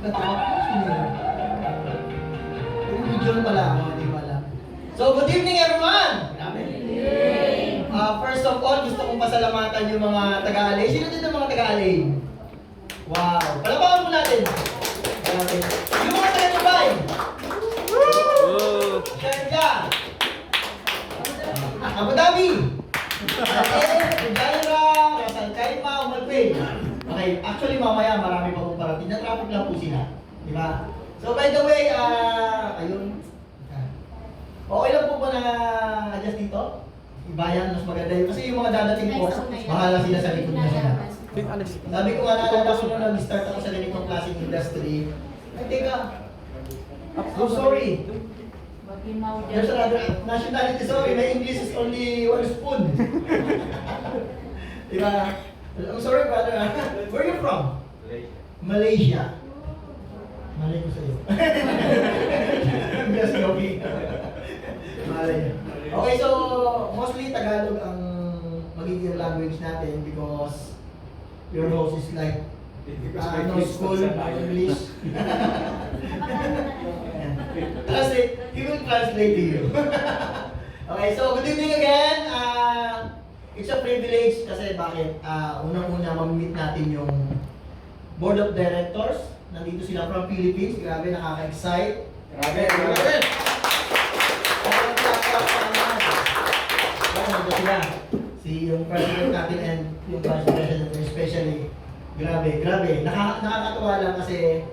Yung video pala ako, hindi pala. So, good evening everyone! First of all, gusto kong pasalamatan yung mga taga-alay. Sino dito mga taga-alay? Wow! Palapakan po natin! Okay. Yung mga taga-Dubai! Sharjah! Abu Dhabi! Jaira, Ras Al Khaimah, Umalpin. Okay, actually mamaya marami pa pong parating. Na-traffic lang po sila. Di ba? So by the way, ayun. Okay lang po ba na adjust dito? Ibayan, mas maganda yun. Kasi yung mga dadating po, bahala sila sa likod na sila. Sabi ko nga, naalala ko nung nag-start ako sa ganitong klaseng industry. Ay, teka. Oh, sorry. There's another nationality, sorry. My English is only 1 spoon. Diba? I'm sorry, brother. Where are you from? Malaysia. Malay ko sa'yo. Just joking. Malay. Okay, so mostly Tagalog ang magiging language natin because your host is like no school, English. Translate. He will translate to you. Okay, so good evening again. It's a privilege kasi bakit? Unang-una mamimit natin yung Board of Directors. Nandito sila from Philippines. Grabe, nakaka-excite. Grabe. Nandito sila. Si yung President natin and yung Vice President especially. Grabe. Nakakatuwa lang kasi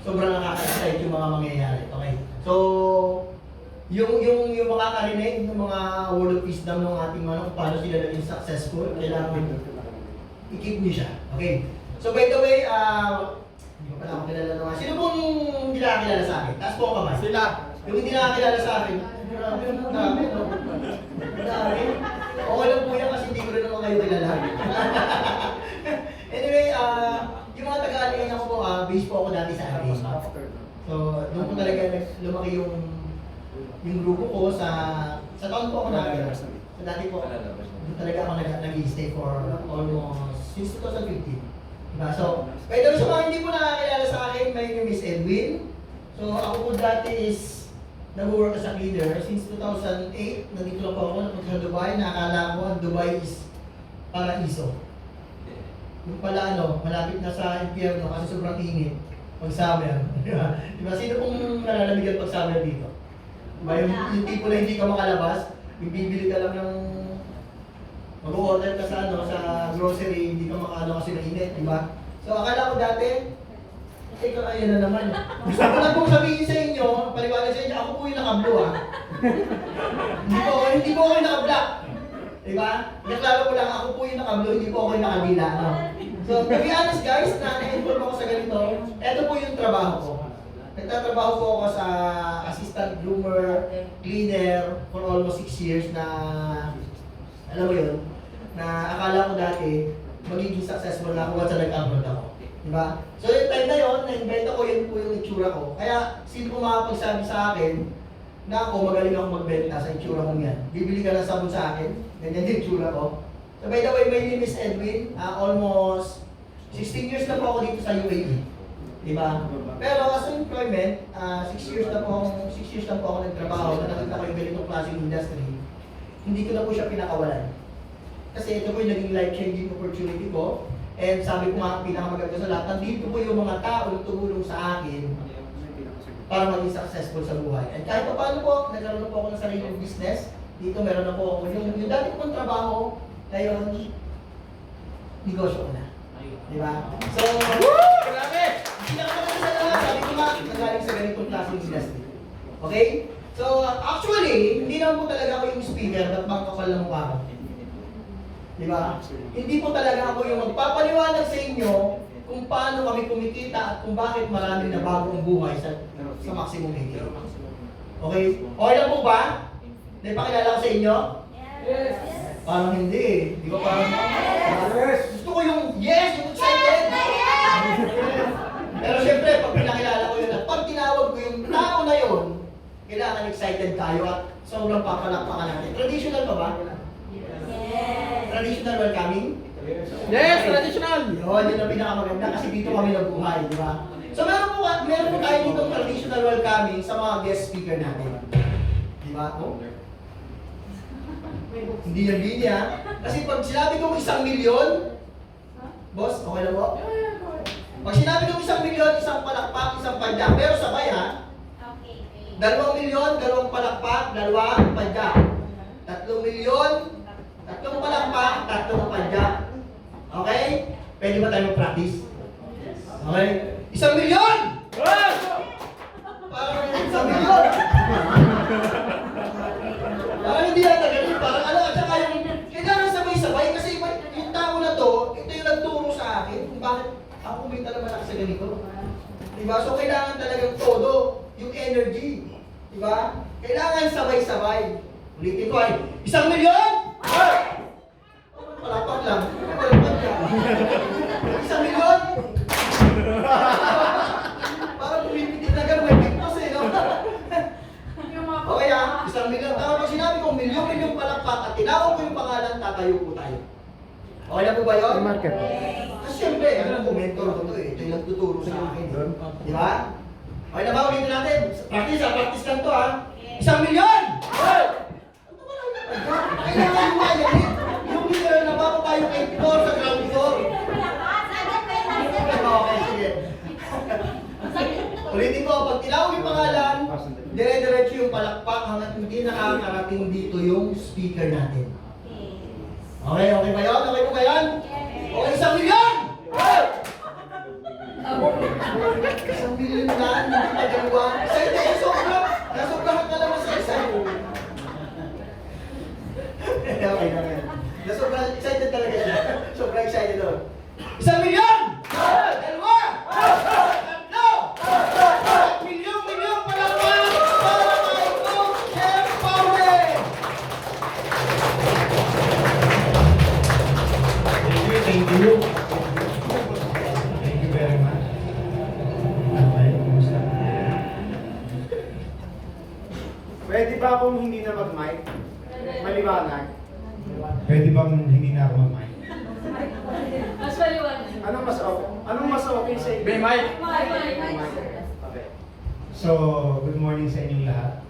sobrang nakaka-excite yung mga mangyayari. Okay. So, yung makakarinig ng mga word of wisdom ng ating mga kung paano sila naging successful, kailangan i-keep nyo siya. Okay. So, by the way, hindi ko pala ako kilala naman. Sino pong hindi nakakilala sa akin? Taas po ang kamay. Sila. Yung hindi nakakilala sa akin, grabe. Okay lang po yan kasi hindi ko rin naman kayo kilala. Anyway, yung mga taga-alin ako po, base po ako dati sa akin. So, doon po talaga lumaki yung grupo ko sa taon po ako nakakilala. So, dati po, doon talaga ako nag-stay for almost since 2015. Diba? So, by the way, sa mga hindi po nakakilala sa akin, my name is Edwin. So, ako po dati is nag-work as a cleaner. Since 2008, nandito lang po ako, napunta sa Dubai. Nakakala ko ang Dubai is paraiso. Yung pala malapit na sa impyerno kasi sobrang init pag summer. Diba? Sino pong nalalamigan pag summer dito? Diba? Yung tipo na hindi ka makalabas, bibili ka lang ng mag-order ka sa sa grocery, hindi ka makaano kasi mainit, di ba? So akala ko dati, ikaw ayun na naman. Gusto ko lang pong sabihin sa inyo, paliwanag sa inyo, ako po yung naka-blue hindi po ako yung naka-black. Di ba? Naklaro ko lang, ako po yung naka-blue, hindi po ako yung nakadila. So to be honest guys, na-involve ako sa ganito, eto po yung trabaho ko. Nagtatrabaho po ako sa assistant groomer, cleaner for almost 6 years na alam mo yun, na akala ko dati magiging successful na ako once na nag-abroad ako. Diba? So yung time na yun, na-inventa ko yun po yung itsura ko. Kaya sino po makapagsabi sa akin na ako magaling ako magbenta sa itsura kong yan. Bibili ka ng sabon sa akin, ganyan yung itsura ko. So by the way, my name is Edwin. Almost 16 years na po ako dito sa UAE. Diba? Pero as employment, 6 years na po ako nagtrabaho na nakita ko yung ganitong klaseng industry. Hindi ko na po siya pinakawalan. Kasi ito po yung naging life-changing opportunity ko. And sabi ko nga, pinakamaganda sa lahat, nandito po yung mga tao na tumulong sa akin para maging successful sa buhay. And kahit pa paano po, nagkaroon na po ako ng sariling business. Dito meron na po ako yung dati kong trabaho, ngayon, negosyo ko na. Diba? So, grabe! Pinakamaganda sa lahat, sabi ko nga, nagaling sa ganitong klaseng industry. Okay? So, actually, hindi naman po talaga ako yung speaker at magkakal ng mukha ko. Diba? Hindi po talaga ako yung magpapaliwanag sa inyo kung paano kami kumikita at kung bakit marami na bagong buhay sa maximum income. Okay? Okay lang po ba? Naipakilala ko sa inyo? Yes! Parang hindi eh. Di ba parang yes! Gusto ko yung yes! Yung excited! Pero syempre, pag pinakilala ko yun at pag tinawag ko yung tao na yun, kailangan excited tayo at sobrang papalakpakan natin. Traditional pa ba? Yes! Traditional welcoming? Yes, traditional! Yun ang pinakamaganda kasi dito kami nabuhay, di ba? So meron po tayo dito traditional welcoming sa mga guest speaker natin. Di ba? Oh? Hindi yan linya. Kasi pag sinabi kong 1 milyon, boss, okay na po? Pag sinabi kong 1 milyon, isang palakpak, isang padyak. Pero sabay ha? 2 milyon, 2 palakpak, 2 padyak. 3 milyon, 3 palakpak, 3 padyak. Okay? Pwede ba tayo mag-practice? Okay? 1 milyon! Parang 1 milyon! Parang hindi yata ganun. Parang ano, at saka yung kailangan sabay-sabay kasi yung tao na to, ito yung nagturo sa akin kung bakit ako kumita naman ako sa ganito. Diba? So kailangan talagang todo yung energy. Diba? Kailangan sabay-sabay. Ulitin ko ay 1 milyon! Palakpak lang. Palakpak lang. 1 milyon! Parang pumipitit na gano'n, may pigmas eh, no? Okay ha, 1 milyon. Tama pag sinabi kong milyon-milyong palakpak at tinawag ko yung pangalan, tatayo po tayo. Okay na po ba yun? Market. Kasi syempre, ano po, mentor ko to eh. Ito yung nagtuturo sa akin. Di ba? Okay na ba? Ulitin natin. Practice ha, practice lang to ha. 1 milyon! Ano ba lang naman? Kailangan lumayan eh. Yung literal na bago tayo kay floor sa ground floor. Okay, sige. Ulitin ko, pag tinawag yung pangalan, dire-diretso yung palakpak hanggang hindi nakakarating dito yung speaker natin. Okay, okay ba yun? Okay po ba yan? Okay, 1 milyon! 1 milyon lang, hindi pa dalawa. Isa hindi, sobrang. Nasobrahan ka naman sa isa. Okay, okay. Nasobrang excited talaga siya. Sobrang excited doon. 1 milyon! Dalawa! Tatlo! Milyong-milyong palakpak para kay Coach Chef Paule! Thank you. Thank you very much. Okay, kumusta? Pwede ba akong hindi na mag-mic? Maliwanag? Pwede bang hindi na ako mag-mic? Mas maliwanag. Anong mas okay sa inyo? Be, Mike. Okay. So, good morning sa inyong lahat.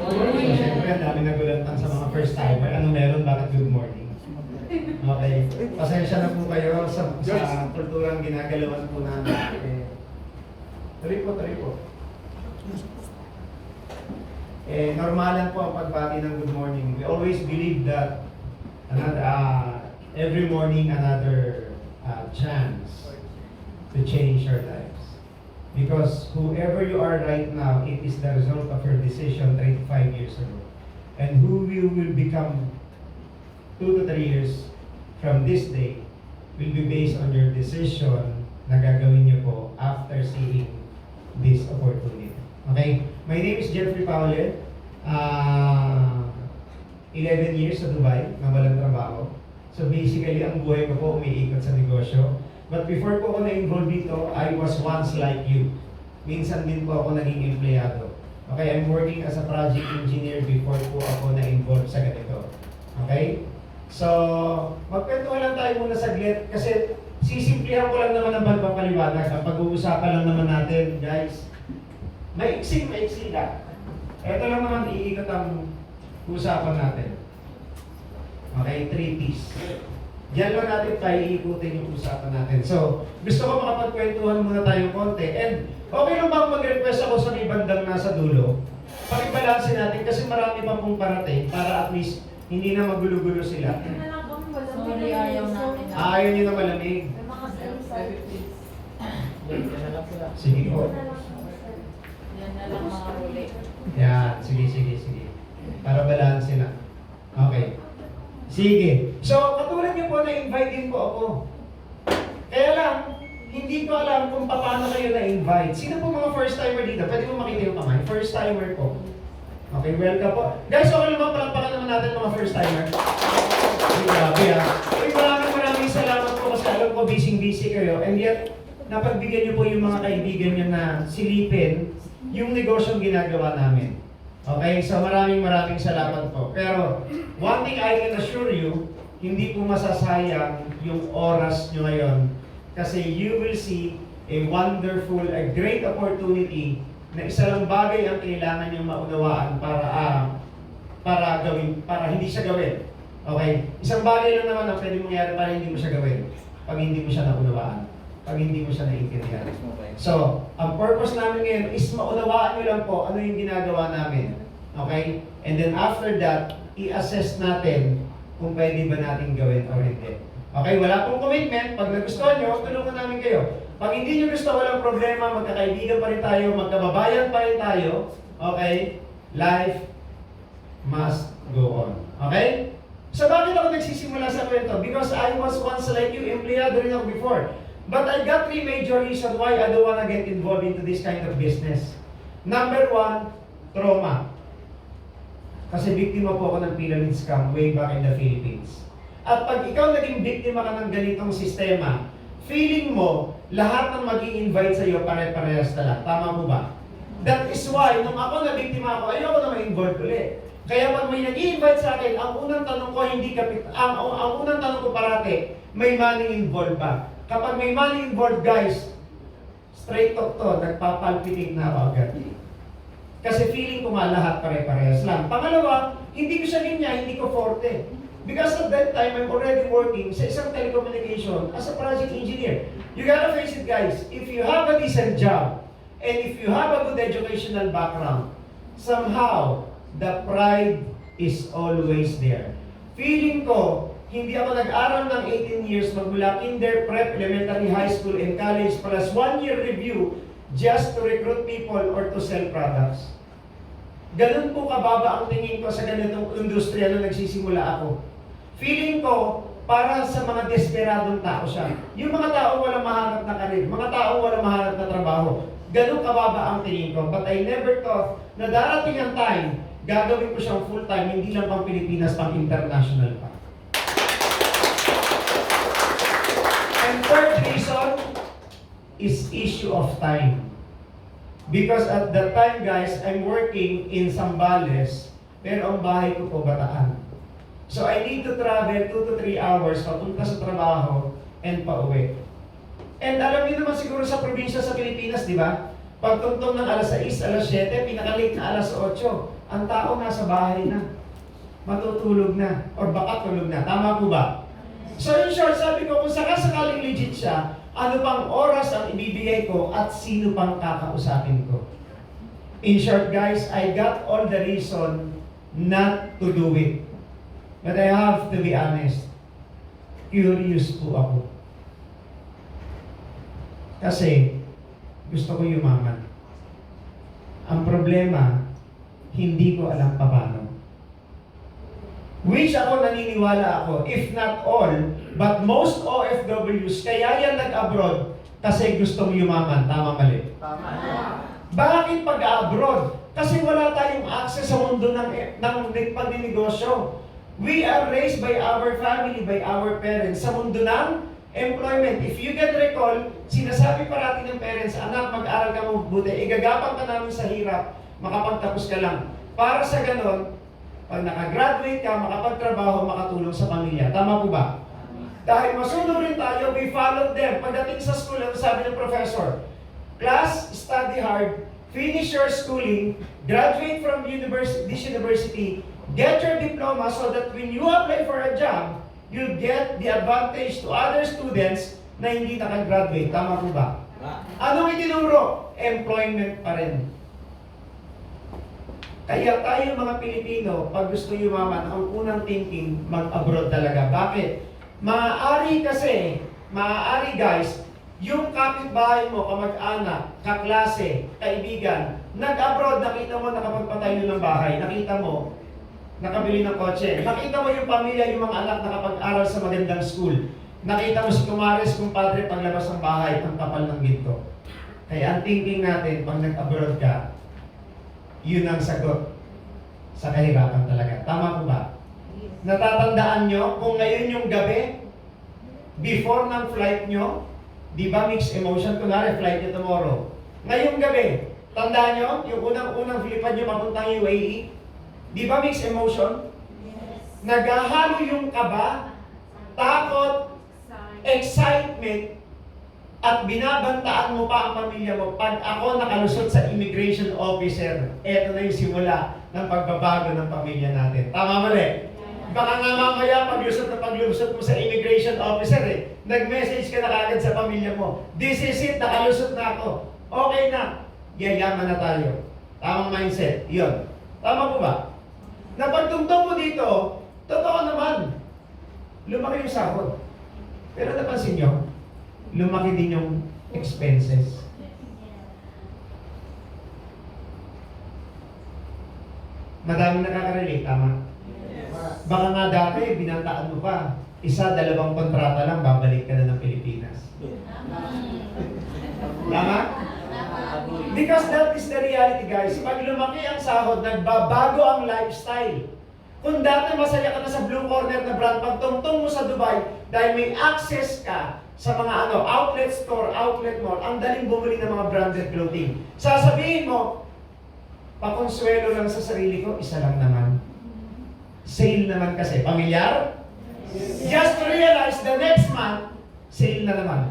So, syempre, ang dami nagulantang sa mga first timer. Ano meron? Bakit good morning? Okay. Pasensya na po kayo sa kulturang ginagalawan po namin. Tuloy po. Normalan po ang pagbati ng good morning. We always believe that every morning another chance to change our lives. Because whoever you are right now, it is the result of your decision 3 to 5 years ago. And who you will become 2 to 3 years from this day will be based on your decision na gagawin niyo po after seeing this opportunity. Okay? My name is Jeffrey Paule. 11 years sa Dubai na walang trabaho. So basically, ang buhay ko po umiikot sa negosyo. But before po ako na-involve dito, I was once like you. Minsan din po ako naging empleyado. Okay, I'm working as a project engineer before po ako na-involve sa ganito. Okay? So, magkwentuhan lang tayo muna saglit kasi sisimplihan ko lang naman ang pagpapaliwanag. Ang pag-uusapan lang naman natin, guys. Maiksi lang. Ito lang naman iikot ang usapan natin. Okay, 3 P's. Diyan lang natin tayo iikutin yung usapan natin. So, gusto ko makapagkwentuhan muna tayo konti. And okay lang bang mag-request ako sa may bandang nasa dulo? Pakibalansin natin kasi marami pa pong parating para at least hindi na magulo-gulo sila. Sorry, ayaw namin. Ayaw nyo na malamig. Sige po. Yan na lang mga huli. Yan, sige. Para balansin na. Okay. Sige. So, katulad niyo po, na-invite din po ako. Kaya lang, hindi ko alam kung paano kayo na-invite. Sino po mga first timer dito? Pwede mo makita yung kamay? First timer po. Okay, welcome po. Guys, okay naman, palampakan naman natin mga first timer. Grabe ha. Okay, maraming salamat po kasi alam ko busy kayo. And yet, napagbigyan niyo po yung mga kaibigan niyo na silipin yung negosyong ginagawa namin. Okay, so maraming salamat po. Pero, one thing I can assure you, hindi po masasayang yung oras nyo ngayon kasi you will see a wonderful, a great opportunity na isa lang bagay ang kailangan nyo maunawaan para hindi siya gawin. Okay? Isang bagay lang naman ang pwede mangyari para hindi mo siya gawin pag hindi mo siya naunawaan, pag hindi mo siya naiintindihan. So, ang purpose namin ngayon is maunawaan nyo lang po ano yung ginagawa namin. Okay? And then after that, i-assess natin kung pwede ba natin gawin or hindi. Okay? Wala pong commitment. Pag nagustuhan nyo, tulungan namin kayo. Pag hindi nyo gusto, walang problema. Magkakaibigan pa rin tayo. Magkababayan pa rin tayo. Okay? Life must go on. Okay? So bakit ako nagsisimula sa kwento? Because I was once like you, empleyado rin ako before. But I got 3 major reasons why I don't wanna get involved into this kind of business. Number 1, trauma. Kasi biktima po ako ng pyramid scam way back in the Philippines. At pag ikaw naging biktima ka ng ganitong sistema, feeling mo, lahat ng mag-i-invite sa'yo pare-parehas na lang. Tama mo ba? That is why, nung ako na biktima ako, ayoko na ma-involve ulit. Kaya pag may nag-i-invite sa akin, ang unang tanong ko hindi ang unang tanong ko parati, may money involved ba? Kapag may money involved, guys, straight talk to, nagpapalpitate na ako agad. Kasi feeling ko nga lahat pare-parehas lang. Pangalawa, hindi ko siya linya, hindi ko forte. Because at that time, I'm already working sa isang telecommunication as a project engineer. You gotta face it, guys. If you have a decent job, and if you have a good educational background, somehow, the pride is always there. Feeling ko, hindi ako nag-aral ng 18 years magmula kinder, prep, elementary, high school, and college plus 1 year review just to recruit people or to sell products. Ganun po kababa ang tingin ko sa ganitong industriya na nagsisimula ako. Feeling ko, para sa mga desperadong tao siya. Yung mga tao walang mahanap na karir, mga tao walang mahanap na trabaho. Ganun kababa ang tingin ko. But I never thought na darating ang time, gagawin ko siyang full-time, hindi lang pang Pilipinas, pang international pa. And third reason is issue of time. Because at that time, guys, I'm working in Zambales, pero ang bahay ko po Bataan. So I need to travel 2 to 3 hours papunta sa trabaho and pauwi. And alam niyo naman siguro sa probinsya sa Pilipinas, di ba? Pagtungtong ng alas 6, alas 7, pinaka-late na alas 8, ang tao nasa bahay na. Matutulog na, or baka tulog na. Tama po ba? So in short, sabi ko, kung sakasakaling legit siya, ano pang oras ang ibibigay ko at sino pang kakausapin ko? In short, guys, I got all the reason not to do it. But I have to be honest, curious po ako. Kasi, gusto ko yumaman. Ang problema, hindi ko alam paano. Which ako naniniwala ako, if not all, but most OFWs, kaya yan nag-abroad kasi gustong yumaman. Tama mali? Tama. Bakit pag-abroad? Kasi wala tayong access sa mundo ng pagninegosyo. We are raised by our family, by our parents, sa mundo ng employment. If you can recall, sinasabi parati ng parents, anak, mag-aral ka mabuti, igagapang ka namin sa hirap, makapagtapos ka lang. Para sa ganon, pag nakagraduate ka, makapagtrabaho, makatulong sa pamilya. Tama po ba? Dahil masunod rin tayo, we followed them. Pagdating sa school, ano sabi ng professor? Class, study hard, finish your schooling, graduate from this university, get your diploma so that when you apply for a job, you'll get the advantage to other students na hindi nakagraduate. Tama po ba? Anong itinuro? Employment pa rin. Kaya tayo mga Pilipino, pag gusto yumaman, ang unang thinking, mag-abroad talaga. Bakit? Maaari guys, yung kapitbahay mo, kamag-anak, kaklase, kaibigan, nag-abroad, nakita mo nakapagpatayo ng bahay, nakita mo, nakabili ng kotse, nakita mo yung pamilya, yung mga anak nakapag-aral sa magandang school, nakita mo si kumares, kumpadre, paglabas ng bahay, ang kapal ng ginto. Kaya ang thinking natin, pag nag-abroad ka, yun ang sagot sa kahirapan talaga. Tama po ba? Natatandaan nyo, kung ngayon yung gabi, before ng flight nyo, di ba mixed emotion? Kunwari, flight nyo tomorrow. Ngayong gabi, tandaan nyo, yung unang-unang flipan nyo papuntang UAE, di ba mixed emotion? Yes. Naghahalo yung kaba takot, excitement, at binabantaan mo pa ang pamilya mo. Pag ako nakalusot sa immigration officer, eto na yung simula ng pagbabago ng pamilya natin. Tama mali? Baka nga mamaya paglusot mo sa immigration officer nag-message ka na kagad sa pamilya mo. This is it, nakalusot na ako. Okay na, yayaman na tayo. Tamang mindset, yun. Tama po ba? Napagtungtong mo dito, totoo naman, lumaki yung sahod. Pero napansin nyo, lumaki din yung expenses. Madaming nakaka-relate, tama? Baka nga dati, binantaan mo pa, 1-2 kontrata lang, babalik ka na ng Pilipinas. Tama? Because that is the reality, guys. Pag lumaki ang sahod, nagbabago ang lifestyle. Kung dati masaya ka na sa Blue Corner na brand, pagtungtong mo sa Dubai, dahil may access ka sa mga outlet store, outlet mall, ang daling bumili ng mga branded clothing. Sasabihin mo, pakonsuelo lang sa sarili ko, isa lang naman. Sale naman kasi. Pamilyar? Just to realize the next month, sale na naman.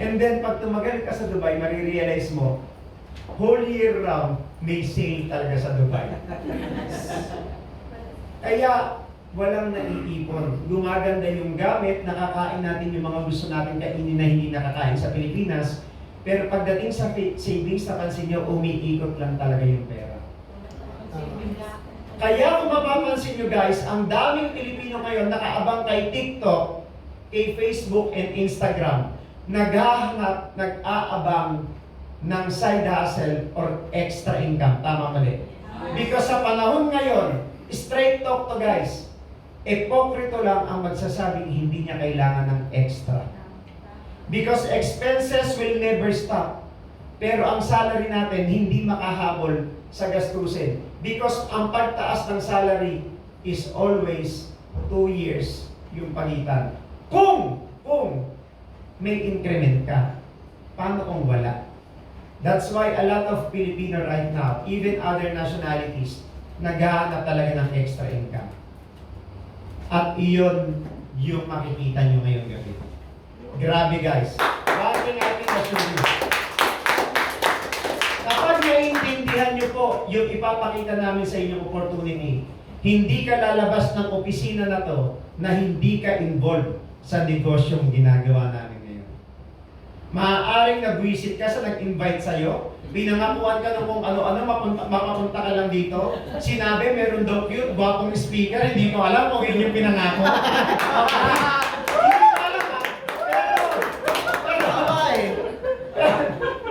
And then pag tumagal ka sa Dubai, marirealize mo, whole year round, may sale talaga sa Dubai. Kaya, walang naiipon. Gumaganda yung gamit, nakakain natin yung mga gusto natin kainin na hindi nakakain sa Pilipinas. Pero pagdating sa savings, napansin nyo, umiikot lang talaga yung pera. Kaya kung mapapansin nyo guys, ang daming Pilipino ngayon nakaabang kay TikTok, kay Facebook and Instagram, naghahanap, nag-aabang ng side hustle or extra income. Tama mali? Because sa panahon ngayon, straight talk to guys, epokrito lang ang magsasabing hindi niya kailangan ng extra. Because expenses will never stop. Pero ang salary natin hindi makahabol sa gastusin. Because ang pagtaas ng salary is always 2 years yung pagitan. Kung may increment ka, paano kung wala? That's why a lot of Filipino right now, even other nationalities, naghahanap talaga ng extra income. At iyon yung makikita nyo ngayong gabi. Grabe guys. Bakit natin na-assume? Kapag naiintindihan nyo po yung ipapakita namin sa inyong opportunity, hindi ka lalabas ng opisina na to na hindi ka involved sa negosyong ginagawa namin ngayon. Maaaring nag-visit ka sa nag-invite sa'yo, pinangakuan ka ng kung ano-ano, mapapunta ka lang dito. Sinabi, meron daw cute, gwapong speaker, hindi ko alam kung yun yung pinangako. Hindi ko alam ha.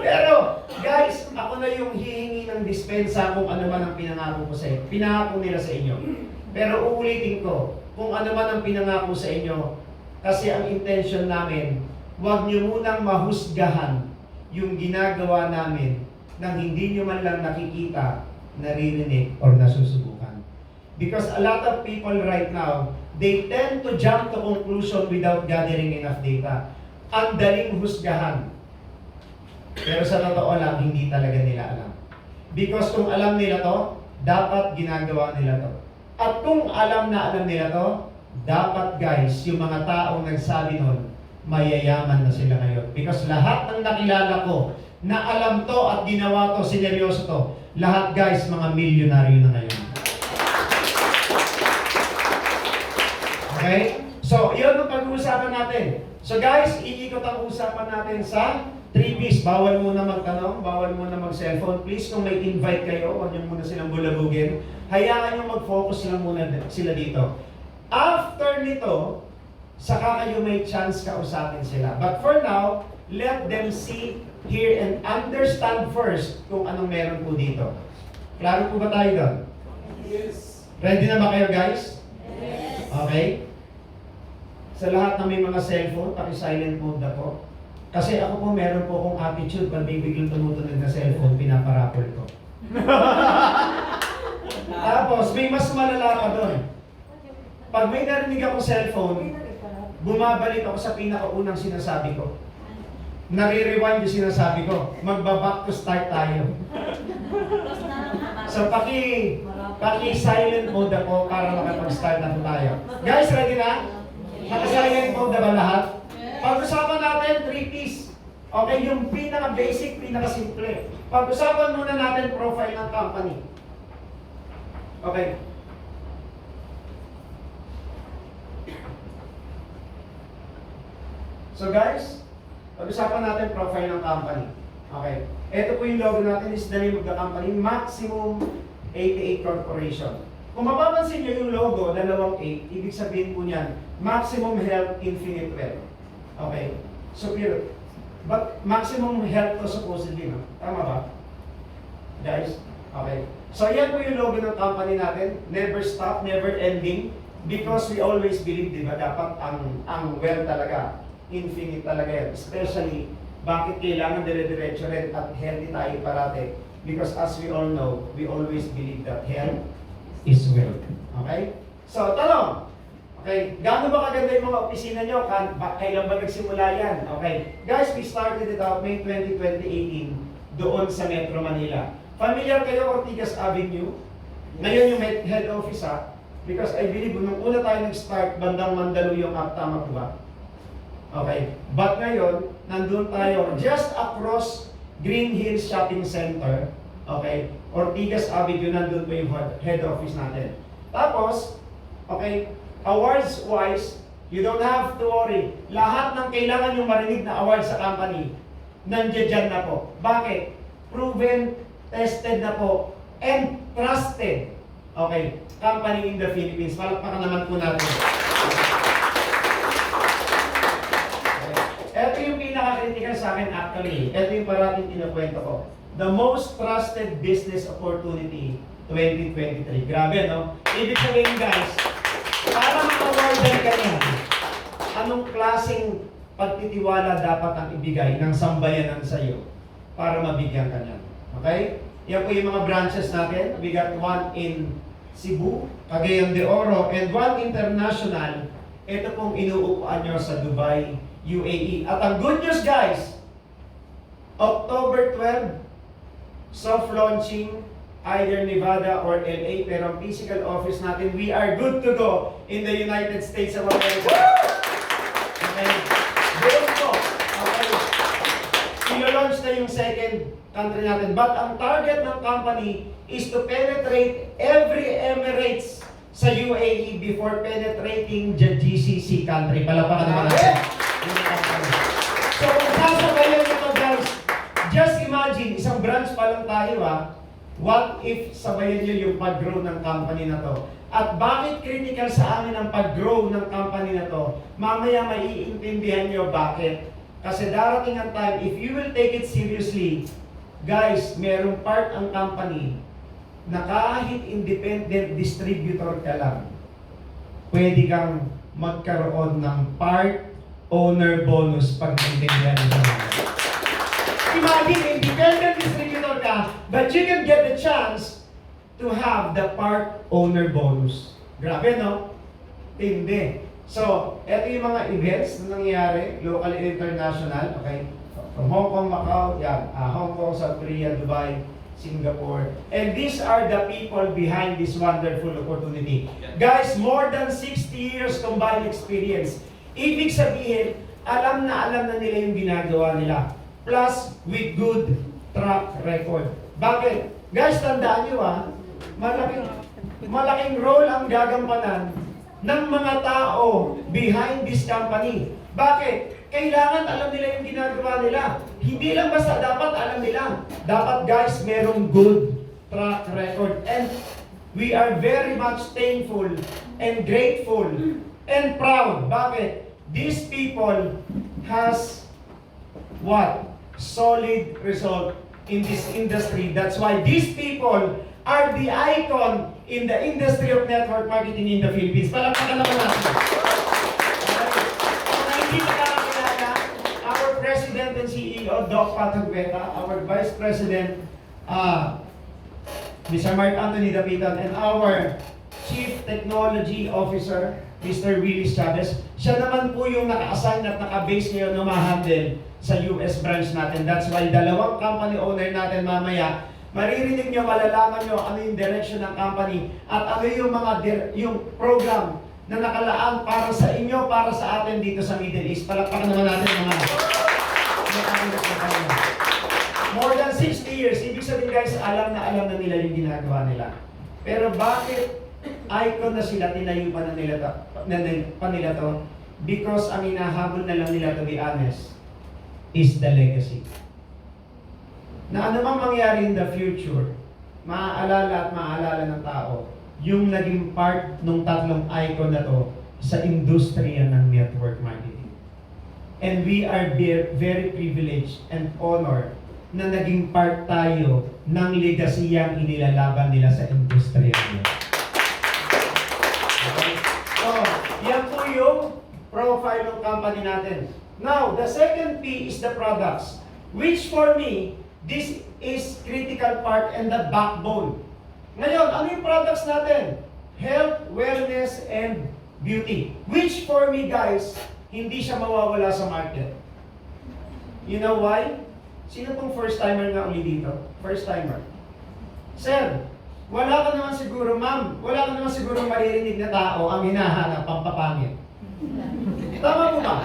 Pero, guys, ako na yung hihingi ng dispensa kung ano man ang pinangako ko sa inyo. Pinangako nila sa inyo. Pero uulitin ko, kung ano man ang pinangako sa inyo, kasi ang intention namin, huwag niyo munang mahusgahan yung ginagawa namin nang hindi nyo man lang nakikita, naririnig, or nasusubukan. Because a lot of people right now, they tend to jump to conclusion without gathering enough data. Ang daling husgahan. Pero sa totoo lang, hindi talaga nila alam. Because kung alam nila to, dapat ginagawa nila to. At kung alam nila to, dapat guys, yung mga taong nagsabi nun, mayayaman na sila ngayon. Because lahat ng nakilala ko, na alam to at ginawa to, sineryoso to, lahat guys, mga milyonaryo na ngayon. Okay? So, yun ang pag-uusapan natin. So guys, iikot ang usapan natin sa 3 P's. Bawal muna magtanong, bawal muna mag-cellphone. Please, kung may invite kayo, huwag nyo muna silang bulabugin. Hayaan nyo mag-focus lang muna sila dito. After nito, saka kayo may chance kausapin sila. But for now, let them see, hear, and understand first kung anong meron po dito. Klaro po ba tayo doon? Yes. Ready na ba kayo guys? Yes. Okay? Sa lahat na may mga cellphone, paki-silent mode ako. Kasi ako po, meron po akong attitude, pag may biglang tumutunog na cellphone, pinaparapol ko. Tapos, may mas malala pa doon. Pag may narinig akong cellphone, bumabalik ako sa pinakaunang sinasabi ko. Nare-rewind yung sinasabi ko. Magba-back to start tayo. So, Paki-silent mode ako para makapag-start na po tayo. Guys, ready na? Naka-silent mode na ba lahat? Pag-usapan natin, 3 Ps. Okay, yung pinaka-basic, pinaka-simple. Pag-usapan muna natin profile ng company. Okay. So guys, pag-usapan natin profile ng company. Okay. Ito po yung logo natin, is the name of the company, Maximum 88 Corporation. Kung mapapansin nyo yung logo, 2 8, ibig sabihin po niyan, Maximum Health Infinite Wealth. Okay. Superior. But maximum health to supposedly, no? Tama ba? Guys? Okay. So yan po yung logo ng company natin. Never stop, never ending. Because we always believe, di ba, dapat ang wealth talaga, infinite talaga yan. Especially, bakit kailangan dire-diretso rin at healthy tayo parate? Because as we all know, we always believe that health is wealth. Okay? So, tanong. Okay, gaano ba kaganda yung mga opisina nyo? Kailan ba nagsimula yan? Okay, guys, we started it out May 20, 2018 doon sa Metro Manila. Familiar kayo, Ortigas Avenue? Ngayon yung head office ha? Because I believe, nung una tayo nag-start, bandang Mandaluyong tama po ba? Okay, but ngayon, nandun tayo just across Green Hills Shopping Center. Okay, Ortigas Avenue, nandun po yung head office natin. Tapos, okay, awards-wise, you don't have to worry. Lahat ng kailangan yung marinig na award sa company, nandiyan na po. Bakit? Proven, tested na po, and trusted. Okay, company in the Philippines. Palakpakan naman po natin. Okay. Ito yung pinaka-critical sa akin actually. Ito yung parating kinukwento ko. The most trusted business opportunity 2023. Grabe, no? Ibig sabihin, guys, para maka-awardan ka yan, anong klaseng pagtitiwala dapat ang ibigay ng sambayanan sa iyo para mabigyan ka niyan? Okay? Yan po yung mga branches natin. We got one in Cebu, Cagayan de Oro, and one international. Ito pong inuupuan nyo sa Dubai, UAE. At ang good news, guys, October 12, soft launching, either Nevada or LA, pero ang physical office natin, we are good to go in the United States of America. Okay. Doon po. Okay. I-launch na yung second country natin. But ang target ng company is to penetrate every Emirates sa UAE before penetrating the GCC country. Palapakan naman natin. So kung sasabayan nyo to, guys, just imagine, isang branch pa lang tayo what if sabayan nyo yung pag-grow ng company na to? At bakit critical sa amin ang pag-grow ng company na to? Mamaya maiintindihan nyo bakit. Kasi darating ang time, if you will take it seriously, guys, merong part ang company na kahit independent distributor ka lang, pwede kang magkaroon ng part owner bonus pag naintindihan nyo. Imagine, independent distributor ka, but you can get the chance to have the part owner bonus. Grabe, no? Tindi. So, eto yung mga events na nangyayari, local and international, okay? From Hong Kong, Macau, Hong Kong, South Korea, Dubai, Singapore. And these are the people behind this wonderful opportunity. Guys, more than 60 years combined experience. Ibig sabihin, alam na nila yung ginagawa nila. Plus, with good track record. Bakit? Guys, tandaan nyo malaking role ang gagampanan ng mga tao behind this company. Bakit? Kailangan alam nila yung ginagawa nila. Hindi lang basta dapat alam nila. Dapat, guys, merong good track record. And we are very much thankful and grateful and proud. Bakit? These people has what? Solid result in this industry. That's why these people are the icon in the industry of network marketing in the Philippines. Palakpakan naman natin. Kung hindi nakakilala, our President and CEO, Doc Patagueta, our Vice President, Mr. Mark Anthony Dapitan, and our Chief Technology Officer, Mr. Willis Chavez. Siya naman po yung naka-assign at naka-base ngayon na ma-handle sa US branch natin. That's why dalawang company owner natin mamaya Maririnig nyo, malalaman nyo ano yung direction ng company at ano yung mga yung program na nakalaan para sa inyo, para sa atin dito sa Middle East. Palakpakan naman natin mga more than 60 years. Ibig sabihin guys, alam na nila yung ginagawa nila. Pero bakit icon na sila, tinayo pa na nila to? Because ang hinahabol na lang nila, to be honest, is the legacy. Na ano mang mangyari in the future, maaalala at maaalala ng tao yung naging part ng tatlong icon na to sa industriya ng network marketing. And we are very privileged and honored na naging part tayo ng legasiyang inilalaban nila sa industriya nila. Okay? So, yan po yung profile ng company natin. Now, the second P is the products, which for me, this is critical part and the backbone. Ngayon, ano yung products natin? Health, wellness, and beauty. Which for me, guys, hindi siya mawawala sa market. You know why? Sino pong first timer nga uli dito? First timer. Sir, wala ka naman siguro, ma'am, wala ka naman siguro maririnig na tao ang hinahanap, pampapangit. Tama po ba?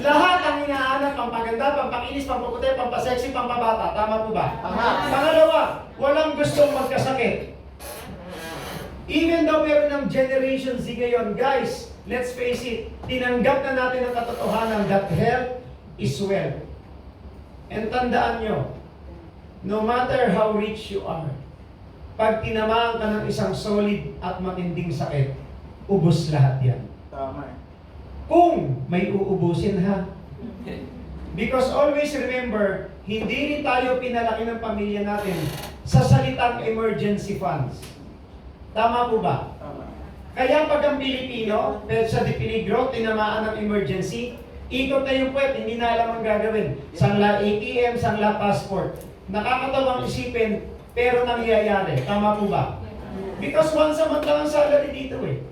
Lahat ang hinahanap, pampaganda, pampakinis, pampaputi, pampasexy, pampabata. Tama po ba? Pangalawa, walang gustong magkasakit. Even though meron ng Generation Z ngayon, guys, let's face it, tinanggap na natin ang katotohanan that health is wealth. And tandaan nyo, no matter how rich you are, pag tinamaan ka ng isang solid at matinding sakit, ubos lahat yan. Tama. Kung may uubusin ha. Because always remember, hindi rin tayo pinalaki ng pamilya natin sa salitang emergency funds. Tama po ba? Tama. Kaya pag ang Pilipino, sa Dipiligro, tinamaan ng emergency, ikot na yung puwet, hindi na alam ang gagawin. Sangla ATM, sangla passport. Nakakatawang isipin, pero nangyayari. Tama po ba? Because once a month lang ang salary dito eh.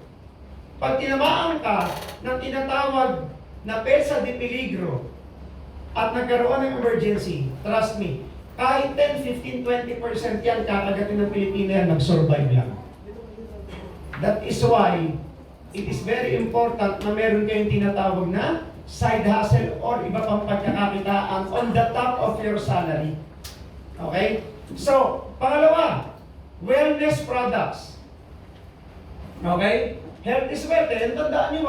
Pag tinamaan ka ng tinatawag na PEDSA de peligro at nagkaroon ng emergency, trust me, kahit 10, 15, 20% yan, kakagatin ng Pilipino yan, mag-survive lang. That is why it is very important na meron kayong tinatawag na side hustle or iba pang pagkakakitaan on the top of your salary. Okay? So, pangalawa, wellness products. Okay? Health is wealth. And tandaan nyo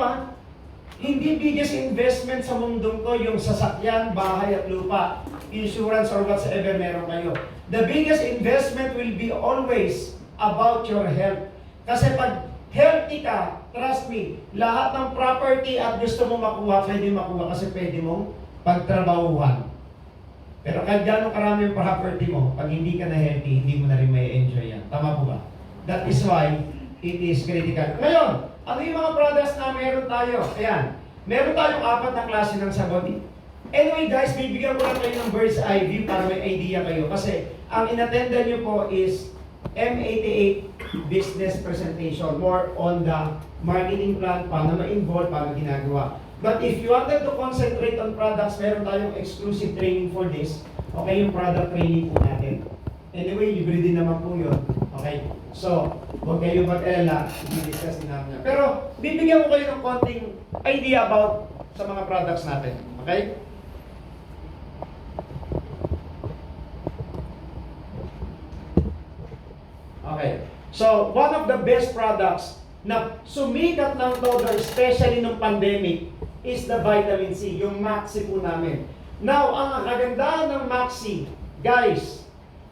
hindi biggest investment sa mundong to yung sasakyan, bahay at lupa, insurance or whatsoever meron kayo. The biggest investment will be always about your health. Kasi pag healthy ka, trust me, lahat ng property at gusto mo makuha, pwede makuha kasi pwede mong pagtrabahuhan. Pero kahit gano'ng karami yung property mo, pag hindi ka na healthy, hindi mo na rin may enjoy yan. Tama po ba? That is why it is critical. Ngayon, ano yung mga products na meron tayo? Ayan, meron tayong 4 na klase ng sabon. Anyway guys, bibigyan ko lang kayo ng bird's eye view para may idea kayo. Kasi ang inattendan nyo po is M88 business presentation, more on the marketing plan, paano ma-involve, paano ginagawa. But if you wanted to concentrate on products, meron tayong exclusive training for this. Okay, yung product training po natin. Anyway, libre din naman po yun. Okay? So, huwag kayo mag-alala, i-discuss din namin yan. Pero, bibigyan ko kayo ng konting idea about sa mga products natin. Okay? Okay. So, one of the best products na sumikat ng todo, especially nung pandemic, is the vitamin C, yung Maxi po namin. Now, ang kagandahan ng Maxi, guys,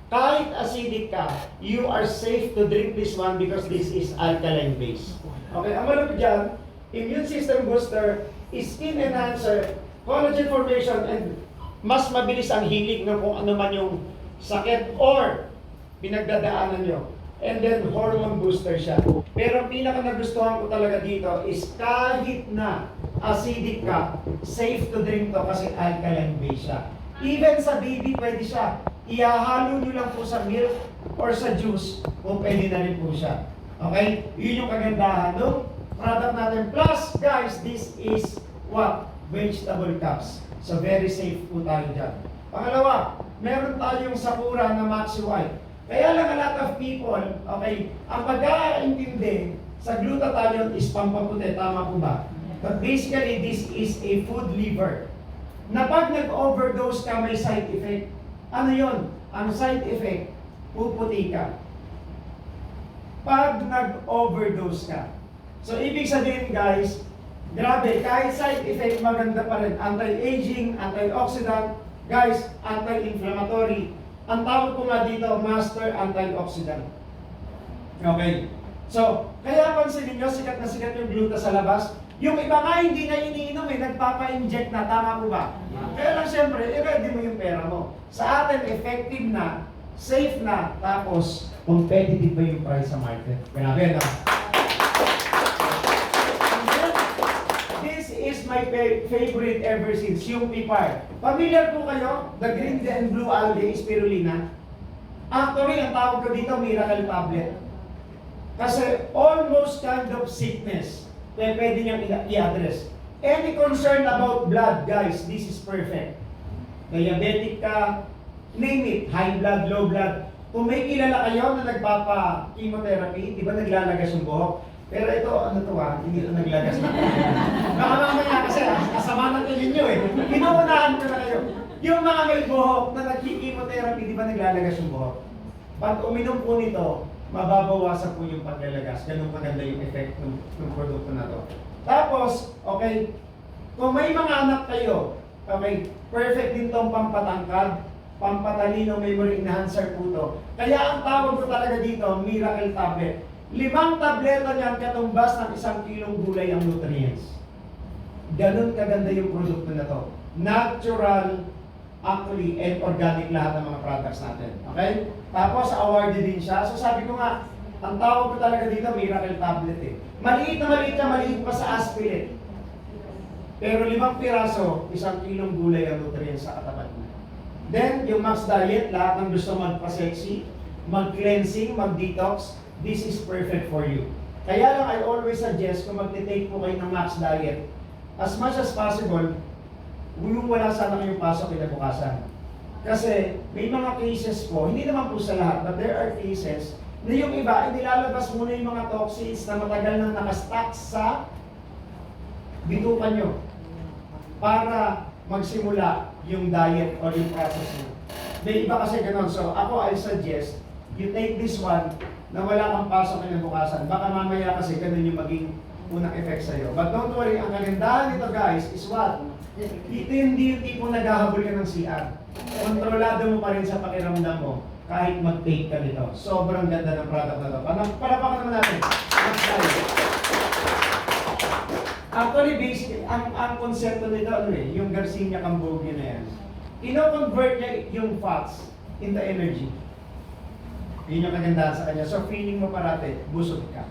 kahit acidic ka, you are safe to drink this one because this is alkaline base. Okay, ang malapit dyan, immune system booster, skin enhancer, collagen formation, and mas mabilis ang healing ng kung ano man yung sakit or pinagdadaanan nyo. And then, hormone booster siya. Pero ang pinaka nagustuhan ko talaga dito is kahit na acidic ka, safe to drink to kasi alkaline base siya. Even sa baby, pwede siya. Ihahalo nyo lang po sa milk or sa juice kung pwede na rin po siya. Okay? Yun yung kagandahan ng product natin. Plus, guys, this is what? Vegetable cups. So, very safe po tayo dyan. Pangalawa, meron tayong Sakura na Maxi White. Kaya lang a lot of people, okay, ang pagkakaintindi sa glutathione is pampaputi, tama po ba? But basically, this is a food liver. Na pag nag-overdose ka, may side effect. Ano yon? Ang side effect, puputi ka. Pag nag-overdose ka. So, ibig sabihin guys, grabe, kahit side effect, maganda pa rin. Anti-aging, antioxidant, guys, anti-inflammatory. Ang tawag ko nga dito, master antioxidant. Okay. So, kaya pansinin nyo, sikat na sikat yung gluta sa labas. Yung iba nga hindi na iniinom nagpapa-inject na, tama po ba? Kaya lang siyempre, i-ready mo yung pera mo. Sa atin, effective na, safe na, tapos competitive ba yung price sa market? Grabe, no? This is my favorite ever since, yung PIPAR. Familiar po kayo? The green and blue algae, spirulina. Actually, ang tawag ko dito, miracle tablet. Kasi almost kind of sickness, pwede niyang i-address. Any concern about blood, guys, this is perfect. Diabetic ka, name it, high blood, low blood. Kung may kilala kayo na nagpapa-chemotherapy, di ba naglalagas yung buhok? Pero ito, ano to hindi ito naglagas na. Baka mamaya kasi, kasama natin ninyo Inuunahan ko na kayo. Yung mga may buhok na nagki-chemotherapy, di ba naglalagas yung buhok? Pag uminom po nito, mababawasan po yung paglalagas. Ganun maganda yung effect ng produkto na to. Tapos, okay, kung may mga anak kayo, okay, perfect din tong pampatangkad, pampatalino, memory enhancer po to. Kaya ang tawag ko talaga dito, miracle tablet. 5 tableta niyan katumbas ng 1 kilong gulay ang nutrients. Ganun kaganda yung produkto na to. Natural, actually, and organic lahat ng mga products natin. Okay? Tapos, awarded din siya. So sabi ko nga, ang tawag ko talaga dito, miracle tablet Maliit na maliit pa sa aspirin. Pero 5 piraso, 1 kilong gulay ang nutrients sa katapat niya. Then, yung Max Diet, lahat ng gusto magpa-sexy, mag-cleansing, mag-detox, this is perfect for you. Kaya lang, I always suggest, kung mag-take po kayo ng Max Diet, as much as possible, yung wala sana kayong pasok kinabukasan. Kasi may mga cases po, hindi naman po sa lahat, but there are cases na yung iba, inilalabas muna yung mga toxins na matagal nang nakastack sa bitukan nyo para magsimula yung diet or yung process nyo. May iba kasi ganun. So ako, I suggest, you take this one na wala kang pasok kinabukasan. Baka mamaya kasi ganun yung maging unang effect sa'yo. But don't worry, ang kagandahan nito guys is what? Ito hindi yung tipong naghahabol ka ng CR. Kontrolado mo pa rin sa pakiramdam mo kahit mag-take ka nito. Sobrang ganda ng product na ito. Palapakan naman natin. Actually, basically, ang konsepto nito, yung Garcinia Cambogia na yan. Ino-convert niya yung fats into energy. Yun yung kagandahan sa kanya. So, feeling mo parate, busog ka.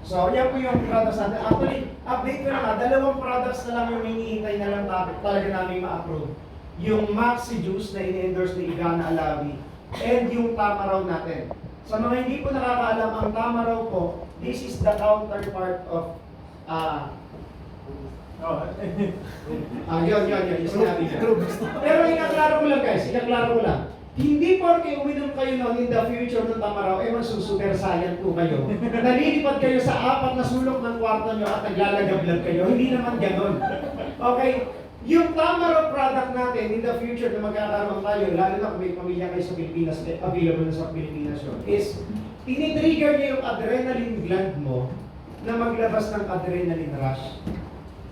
So, yan po yung products natin. Actually, update ko na 2 products na lang yung hinihintay na lang talaga namin ma-approve. Yung Maxi Juice na ini-endorse ni Igana Alawi and yung Tamaraw natin. Sa mga hindi po nakakaalam, ang Tamaraw po, this is the counterpart of yun, yung sinabi niya. Pero ikaklaro ko lang guys, ikaklaro ko lang. Hindi porke uminom kayo nun in the future ng Tamaraw, magsusuper saiyan po kayo. Nalilipad kayo sa 4 na sulok ng kwarto nyo at naglalagablag kayo. Hindi naman ganon. Okay? Yung Tamaraw product natin in the future na magkakaroon tayo, lalo na kung may pamilya kayo sa Pilipinas, available na sa Pilipinas yun, is tinitrigger niya yung adrenaline gland mo na maglabas ng adrenaline rush.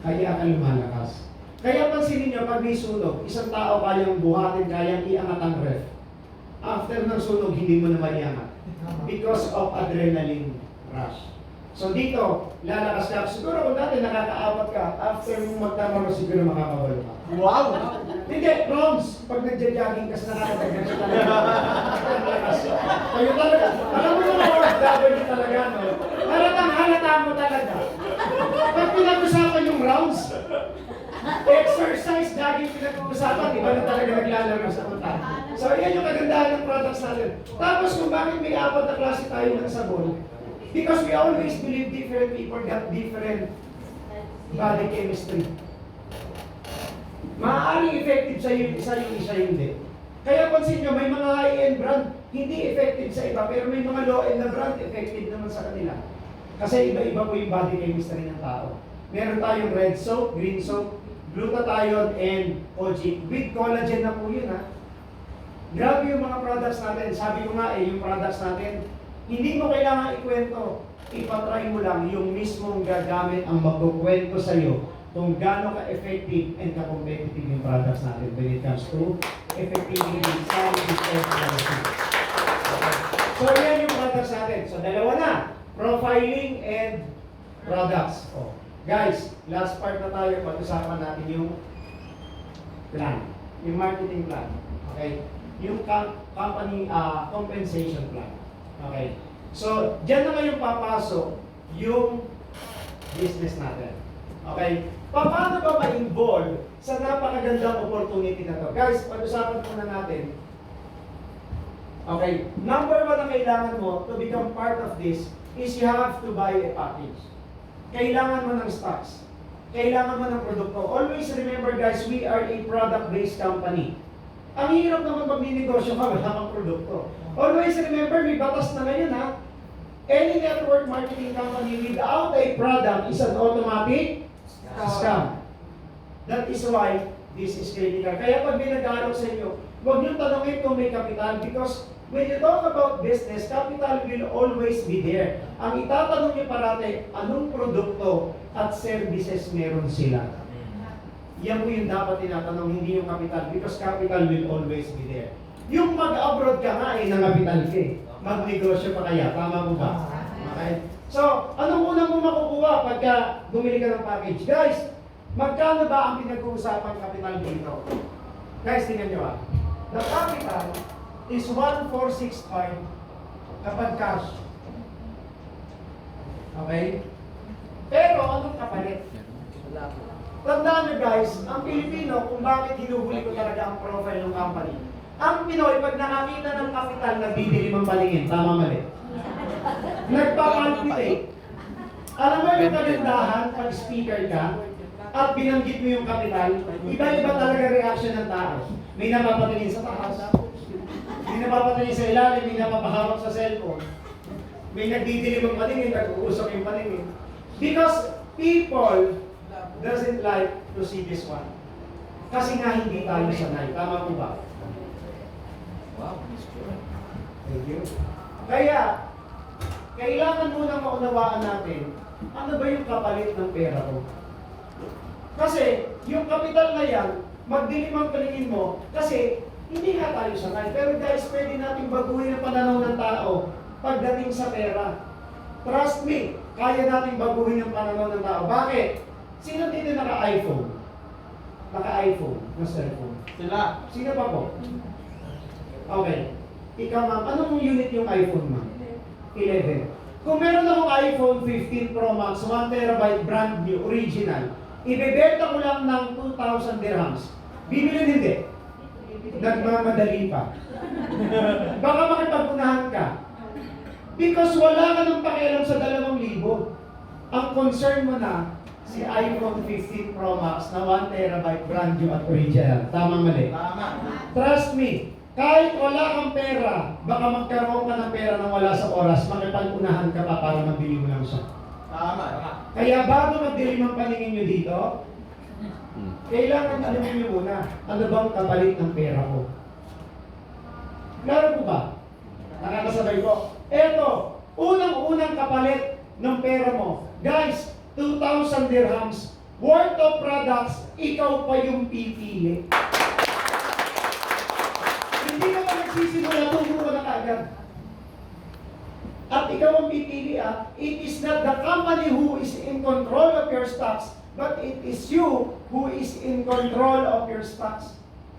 Kaya ka lumalakas. Kaya pansinin nyo, pag may sunog, isang tao kayang buhatin, kayang iangat ang ref. After ng sunog, hindi mo na maiangat. Because of adrenaline rush. So dito, lalakas ka. Siguro kung dati nakaka-apat ka, after mo magtamaro, siguro makakabalo ka. Wow! Hindi, Roms, pag nagja-jogging kasi nakakatagal siya talaga. Kayo talaga. Alam mo yung OFW talaga, no? Halata mo talaga. Pag pinag-usapan yung rounds, exercise, jogging pinag-uusapan, iba na talaga naglalaro sa punta. So, yan yung kagandahan ng products natin. Tapos kung bakit may 4 na klase tayo ng sabon, because we always believe different people got different body chemistry. Maaaring effective sa yung isa, yung isa hindi. Kaya pansin nyo, may mga high-end brand, hindi effective sa iba, pero may mga low-end na brand, effective naman sa kanila. Kasi iba-iba po yung body chemistry ng tao. Meron tayong red soap, green soap, glutathione, and OG. With collagen na po yun, ha. Grabe yung mga products natin. Sabi ko nga yung products natin, hindi mo kailangan ikwento. Ipatry mo lang yung mismong gagamit ang magkukwento sa'yo kung gaano ka-effective and ka-competitive yung products natin when it comes to effectivity, sound, and quality. So yan yung products natin. So dalawa na, profiling and products. Oh. Guys, last part na tayo, pag-usapan natin yung plan, yung marketing plan. Okay? Yung company compensation plan. Okay? So, dyan na ngayon papasok yung business natin. Okay? Paano ba ma-involve sa napakagandang opportunity na to? Guys, pag-usapan muna natin. Okay? Number one na kailangan mo to become part of this is you have to buy a package. Kailangan mo ng stocks. Kailangan mo ng produkto. Always remember guys, we are a product-based company. Ang hirap naman pag ninegosyo ka, wala kang produkto. Always remember, may batas na ngayon ha. Any network marketing company without a product is an automatic scam. That is why this is critical. Kaya pag may nag-aalok sa inyo, huwag niyong tanongin kung may kapital because when you talk about business, capital will always be there. Ang itatanong niyo parate, anong produkto at services meron sila? Yan po yung dapat tinatanong, hindi yung capital because capital will always be there. Yung mag-abroad ka nga ng capital ka eh. Magnegosyo pa kaya, tama mo ba? Okay? So, anong unang mo makukuha pagka bumili ka ng package? Guys, magkano ba ang pinag-uusapang capital dito? Guys, tingnan nyo ah. The capital is 1,465 kapag cash. Okay? Pero anong kapalit? Tandaan nyo guys, ang Pilipino, kung bakit hinuhuli ko talaga ang profile ng company. Ang Pinoy, pag nakakita ng kapital, nagbibili ng palingin. Tama mali. Nagpapalpitate. Alam mo yung kagandahan pag speaker ka at binanggit mo yung kapital, iba-iba talaga reaction ng tao. May napapatingin sa taas, may napapatingin sa ilalim, may napapahawak sa cellphone. May nagdidilim ng paningin, nag-uusok yung paningin. Because people doesn't like to see this one. Kasi nga hindi tayo sanay. Tama po ba? Wow, Miss Joy. Thank you. Kaya, kailangan munang maunawaan natin, ano ba yung kapalit ng pera ko? Kasi, yung kapital na yan, magdilim ang paningin mo, kasi hindi nga tayo sanay. Pero guys, pwede natin baguhin ang pananaw ng tao pagdating sa pera. Trust me, kaya natin baguhin ang pananaw ng tao. Bakit? Sino dito naka-iPhone? Naka-iPhone na cellphone? Sila. Sino pa po? Okay. Ikaw ma'am, anong unit yung iPhone ma'am? 11. Kung meron akong iPhone 15 Pro Max, 1 terabyte brand new, original, ibebenta ko lang ng 2,000 dirhams. Bibili hindi? Nagmamadali pa. Baka makipag-unahan ka. Because wala ka ng pakialam sa 2,000. Ang concern mo na, si iPhone 15 Pro Max na 1 terabyte brand new at original. Tama mali? Tama. Trust me, kahit wala kang pera, baka magkaroon ka ng pera nang wala sa oras, makipag-unahan ka pa para mabili mo lang siya. Tama. Kaya bago magdilim ang paningin nyo dito, kailangan alamin nyo muna, ano bang kapalit ng pera ko? Klaro po ba? Nakakasabay ko. Eto, unang-unang kapalit ng pera mo. Guys, 2,000 dirhams worth of products, ikaw pa yung pipili. Hindi ka pa nagsisimula, tubo ka na kaagad. At ikaw ang pipili it is not the company who is in control of your stocks, but it is you who is in control of your stocks.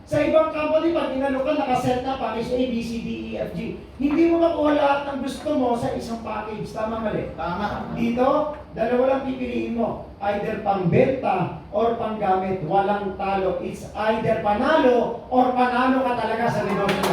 Sa ibang company, pag inano ka, nakaset na package A, B, C, D, E, F, G. Hindi mo makuha lahat ng gusto mo sa isang package. Tama mali? Tama. Dito, dalawa lang pipiliin mo. Either pangbenta or panggamit. Walang talo. It's either panalo or panalo ka talaga sa negosyo mo.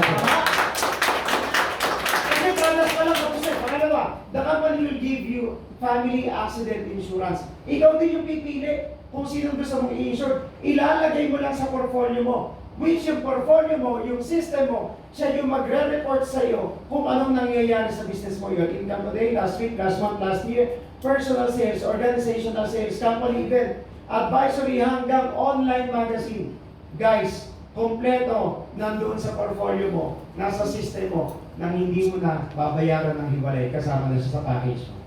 Kasi panas pa lang kapos eh. Pangalawa, the company will give you family accident insurance. Ikaw din yung pipili kung sino gusto mong i-insure. Ilalagay mo lang sa portfolio mo. Which yung portfolio mo, yung system mo, siya yung magre-report sa iyo kung anong nangyayari sa business mo. Your income today, last week, last month, last year, personal sales, organizational sales, company event, advisory hanggang online magazine. Guys, kompleto nandoon sa portfolio mo, nasa system mo, nang hindi mo na babayaran ng hiwalay kasama na siya sa package mo.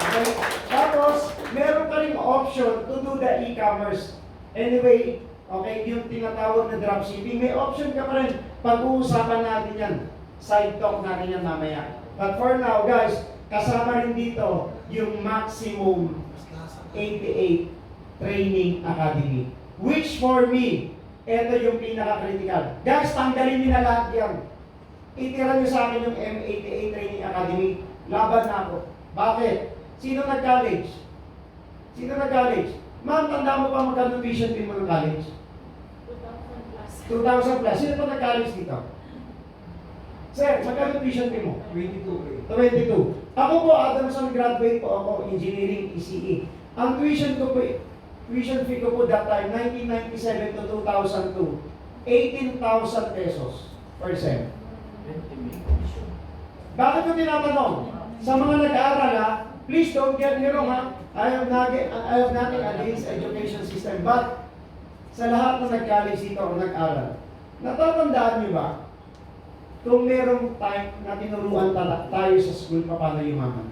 Okay? Tapos, meron ka ring option to do the e-commerce. Anyway, okay, yung tinatawag na dropshipping, may option ka pa rin. Pag-uusapan natin yan. Side talk natin yan mamaya. But for now, guys, kasama rin dito yung Maximum 88 Training Academy. Which for me, ito yung pinaka-critical. Guys, tanggalin niyo na lahat yan. Itira niyo sa akin yung M88 Training Academy. Laban na ako. Bakit? Sino nag-college? Sino nag-college? Ma'am, tanda mo pa magkano tuition fee mo ng college? 2,000 plus. Sino pa nag-college dito? Sir, magkano tuition fee mo? 22. 22. Ako po, Adamson graduate po ako, engineering ECE. Ang tuition fee ko po that time, 1997 to 2002, 18,000 pesos per sem. 20 may commission. Bakit ko tinatanong? Sa mga nag-aaral ha, please don't get me wrong ha, I have nothing against education system, but sa lahat ng nag-college dito o nag-aral, natatandaan niyo ba kung merong time na tinuruan tayo sa school paano yumaman?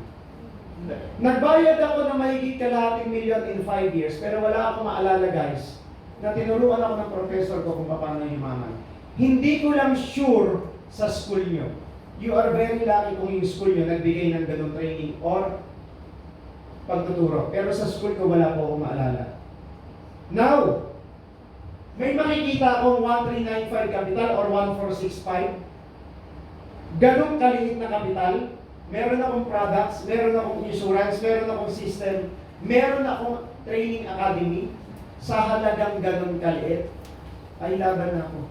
Nagbayad ako ng mahigit kalahating milyon in 5 years, pero wala akong maalala guys, na tinuruan ako ng professor ko kung paano yumaman. Hindi ko lang sure sa school nyo. You are very lucky kung yung school nyo nagbigay ng ganong training or pagtuturo. Pero sa school ko wala po akong maalala. Now, may makikita akong 1395 capital or 1465. Ganong kaliit na kapital. Meron akong products, meron akong insurance, meron akong system, meron akong training academy. Sa halagang ganon kaliit, ay laban na ako.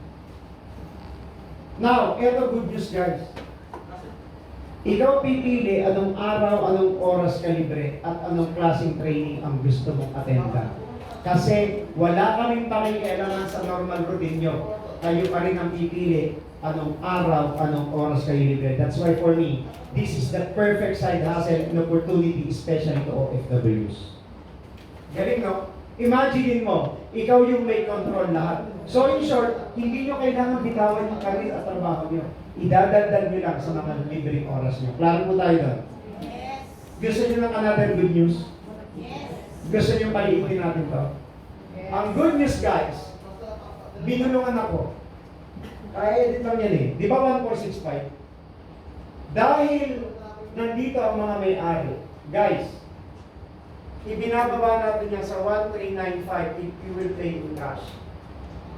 Now, eto good news guys. Ikaw pipili anong araw, anong oras ka libre, at anong klaseng training ang gusto mong attenda. Kasi wala kaming pakikialaman sa normal routine nyo. Kayo pa rin ang pipili anong araw, anong oras kayo libre. That's why for me, this is the perfect side hustle and opportunity, especially to OFWs. Galing no? Imagine mo, ikaw yung may control lahat. So in short, hindi nyo kailangan bitawan yung karir at trabaho nyo. Idadagdag nyo lang sa mga libreng oras nyo. Klaro po tayo doon? Yes. Gusto nyo ng another good news? Yes. Gusto nyo paliitin natin to? Ang good news guys, binulungan ako. Kaya edit lang yan eh. Di ba 1465? Dahil nandito ang mga may-ari, guys, ibinababa natin yan sa 1395 if you will pay in cash.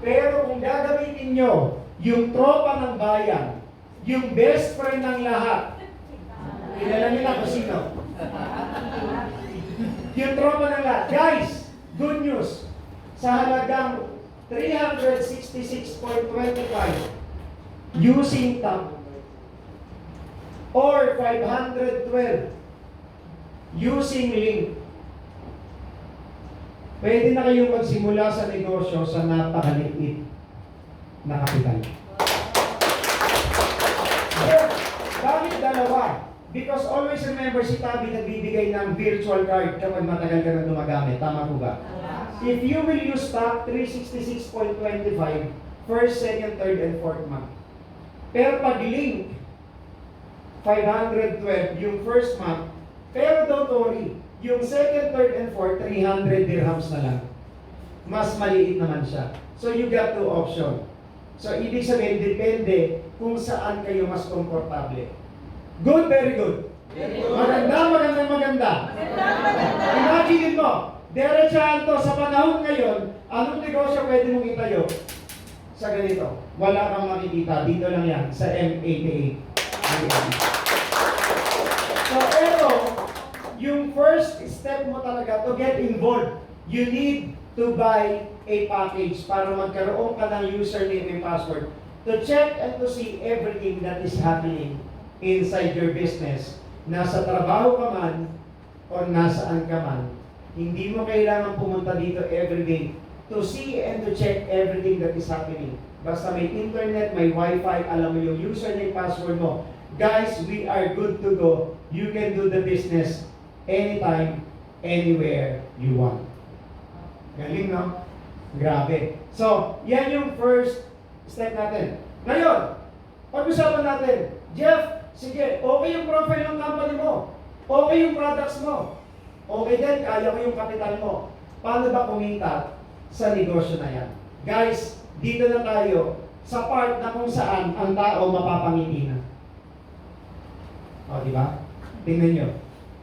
Pero kung gagamitin nyo yung tropa ng bayan, yung best friend ng lahat, kilala nila kung sino? Yung tropa ng lahat. Guys, good news. Sa halagang 366.25 using TAP or 512 using link, pwede na kayong magsimula sa negosyo sa napakaliit na kapital. Bakit dalawa? Because always remember si Tabi nagbibigay ng virtual card kapag matagal ka na gumagamit. Tama po ba? If you will use stock, 366.25 first, second, third, and fourth month. Pero pag link, 512 yung first month. Pero don't worry, yung second, third, and fourth, 300 dirhams na lang. Mas maliit naman siya. So you got two options. So ibig sabihin, depende kung saan kayo mas komportable. Good, very good. Maganda. Imagine mo, diretsahan to sa panahon ngayon, anong negosyo pwede mong itayo? Sa ganito, wala kang makikita. Dito lang yan, sa M88. So, ito, yung first step mo talaga to get involved, you need to buy a package para magkaroon ka ng username and password to check and to see everything that is happening inside your business. Nasa trabaho ka man, o nasaan ka man, hindi mo kailangan pumunta dito everyday to see and to check everything that is happening. Basta may internet, may wifi, alam mo yung username, password mo. Guys, we are good to go. You can do the business anytime, anywhere you want. Galing, no? Grabe. So, yan yung first step natin. Ngayon, pag-usapan natin, Jeff, sige, okay yung profile ng company mo. Okay yung products mo. Okay din, kaya ko yung kapital mo. Paano ba kumita sa negosyo na yan? Guys, dito na tayo sa part na kung saan ang tao mapapangiti na. O, di ba? Tingnan nyo.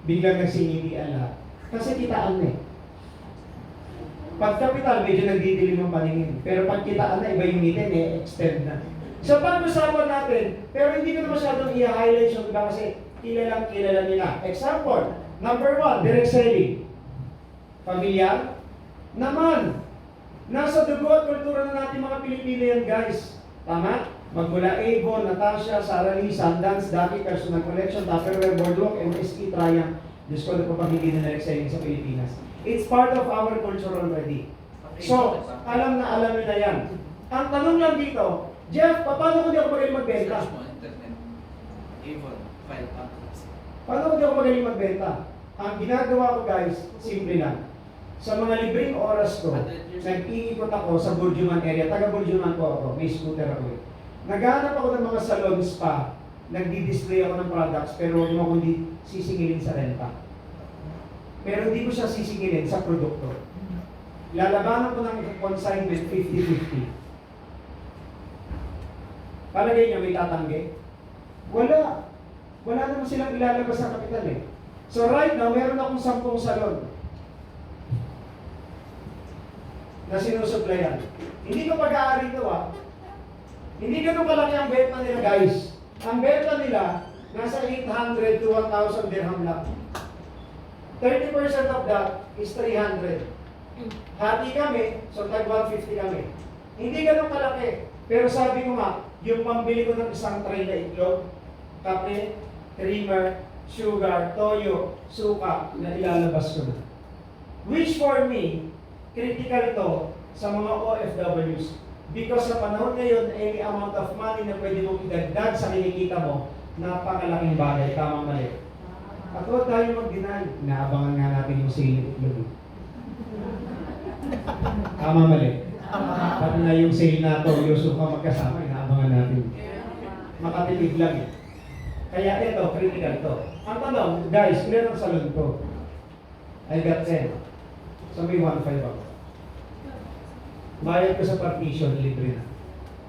Biglang nagsingitian lahat. Kasi kitaan na eh. Pag kapital, medyo nagdidilim ang paningin. Pero pag kitaan na, iba yung ngiti, extend na. So, pag-usapan natin, pero hindi ko na masyadong i-highlight yung iba kasi kilala nila. Example, number 1, direct selling. Pamilyar? Naman. Nasa dugo at kultura na natin mga Pilipino yan, guys. Tama? Magmula Avon, Natasha, Sara Lee, Sundance, Daki, Personal Collection, Tupperware, Boardwalk, MSE, Triumph. Diyos ko, napapagiging na direct selling sa Pilipinas. It's part of our culture already. So, alam nyo na yan. Ang tanong lang dito, Jeff, paano kung di ako magaling magbenta? Paano kung di ako magaling magbenta? Ang ginagawa ko, guys, simple lang. Sa mga libreng oras ko, nag-iikot ako sa Burjuman area. Taga Burjuman po ako, may scooter ako eh. Naghahanap ako ng mga salon, spa, nagdi-display ako ng products, pero huwag mo kundi sisingilin sa renta. Pero hindi ko siya sisingilin sa produkto. Lalabanan ko ng consignment 50-50. Palagay niya may tatanggi? Wala. Wala naman silang ilalabas sa kapital eh. So right now, meron akong 10 salon na sinusuplayan. Hindi ko pag-aari ito Hindi ganun kalaki ang benta nila, guys. Ang benta nila, nasa 800 to 1,000 dirham lang. 30% of that is 300. Hati kami, so tag 150 kami. Hindi ganun kalaki. Pero sabi ko nga, yung pambili ko ng isang tray na itlog, kape, creamer, sugar, toyo, suka, na ilalabas ko na. Which for me, critical ito sa mga OFWs. Because sa panahon ngayon, any amount of money na pwede mong idagdag sa kinikita mo, napakalaking bagay, tama mali. At huwag tayo mag-deny. Naabangan nga natin yung sale ng itlog. Tama mali. Pati na yung sale na toyo, suka magkasama, inaabangan natin. Makatipid lang eh. Kaya ito, critical to. Ang tanong, guys, ilan ang salon ko? I got 10. So may 1.5 ako. Bayad ko sa partition, libre na.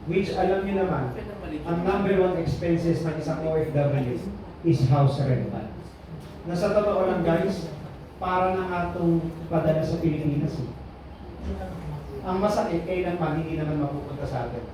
Which alam niyo naman, ang number 1 expenses ng isang OFW is house rental. Nasa totoo lang guys, para na nga itong padala sa Pilipinas eh. Ang masakit, kailanman hindi naman mapupunta sa atin.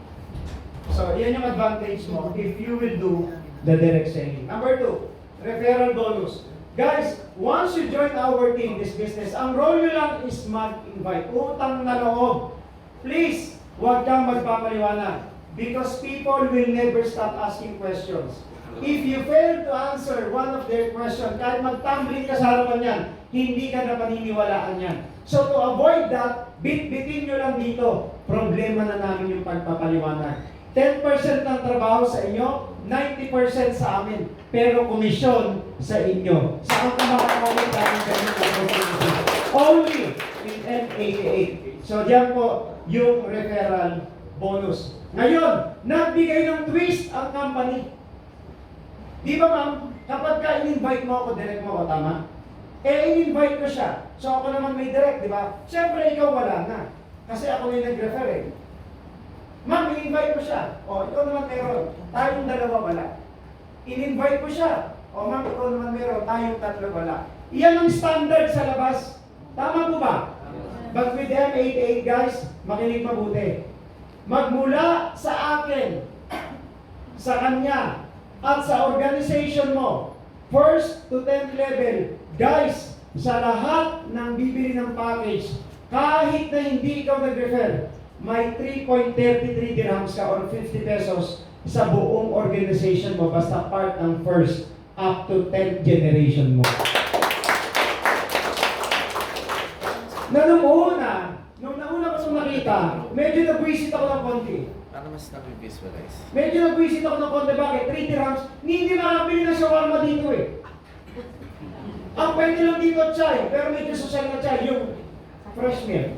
So, yan yung advantage mo if you will do the direct selling. Number 2, referral bonus. Guys, once you join our team, this business, ang role nyo lang is mag-invite. Utang na loob. Please, huwag kang magpapaliwanag. Because people will never stop asking questions. If you fail to answer one of their questions, kahit magtumbling ka sa harapan yan, hindi ka na paniniwalaan yan. So to avoid that, bit-bitin nyo lang dito. Problema na namin yung pagpapaliwanag. 10% ng trabaho sa inyo, 90% sa amin. Pero komisyon sa inyo. Saan ka makakamit namin ganito? Only in M88. So diyan po yung referral bonus. Ngayon, nagbigay ng twist ang company. Di ba ma'am, kapag ka in-invite mo ako, direct mo ako, tama? In-invite ko siya. So ako naman may direct, di ba? Siyempre ikaw wala na. Kasi ako yung nag-refer eh. Ma'am, in-invite ko siya. O, ikaw naman meron. Tayong dalawa wala. In-invite ko siya. O ma'am, ikaw naman meron. Tayong tatlo wala. Iyan ang standard sa labas. Tama po ba? But with M88 guys, makinig mabuti. Magmula sa akin, sa kanya, at sa organization mo, 1st to 10th level, guys, sa lahat ng bibili ng package, kahit na hindi ikaw nag-refer, may 3.33 dirhams ka or 50 pesos sa buong organization mo, basta part ng 1st up to 10th generation mo. Na nung nauna ko sa nakita, medyo nag-visit ako ng konti. Para mas na-visualize. Medyo nag-visit ako ng konti. Bakit? 3 dirhams. Hindi makakabili ng shawarma dito eh. Ang pwede lang dito chai, pero medyo social na chai, yung fresh milk.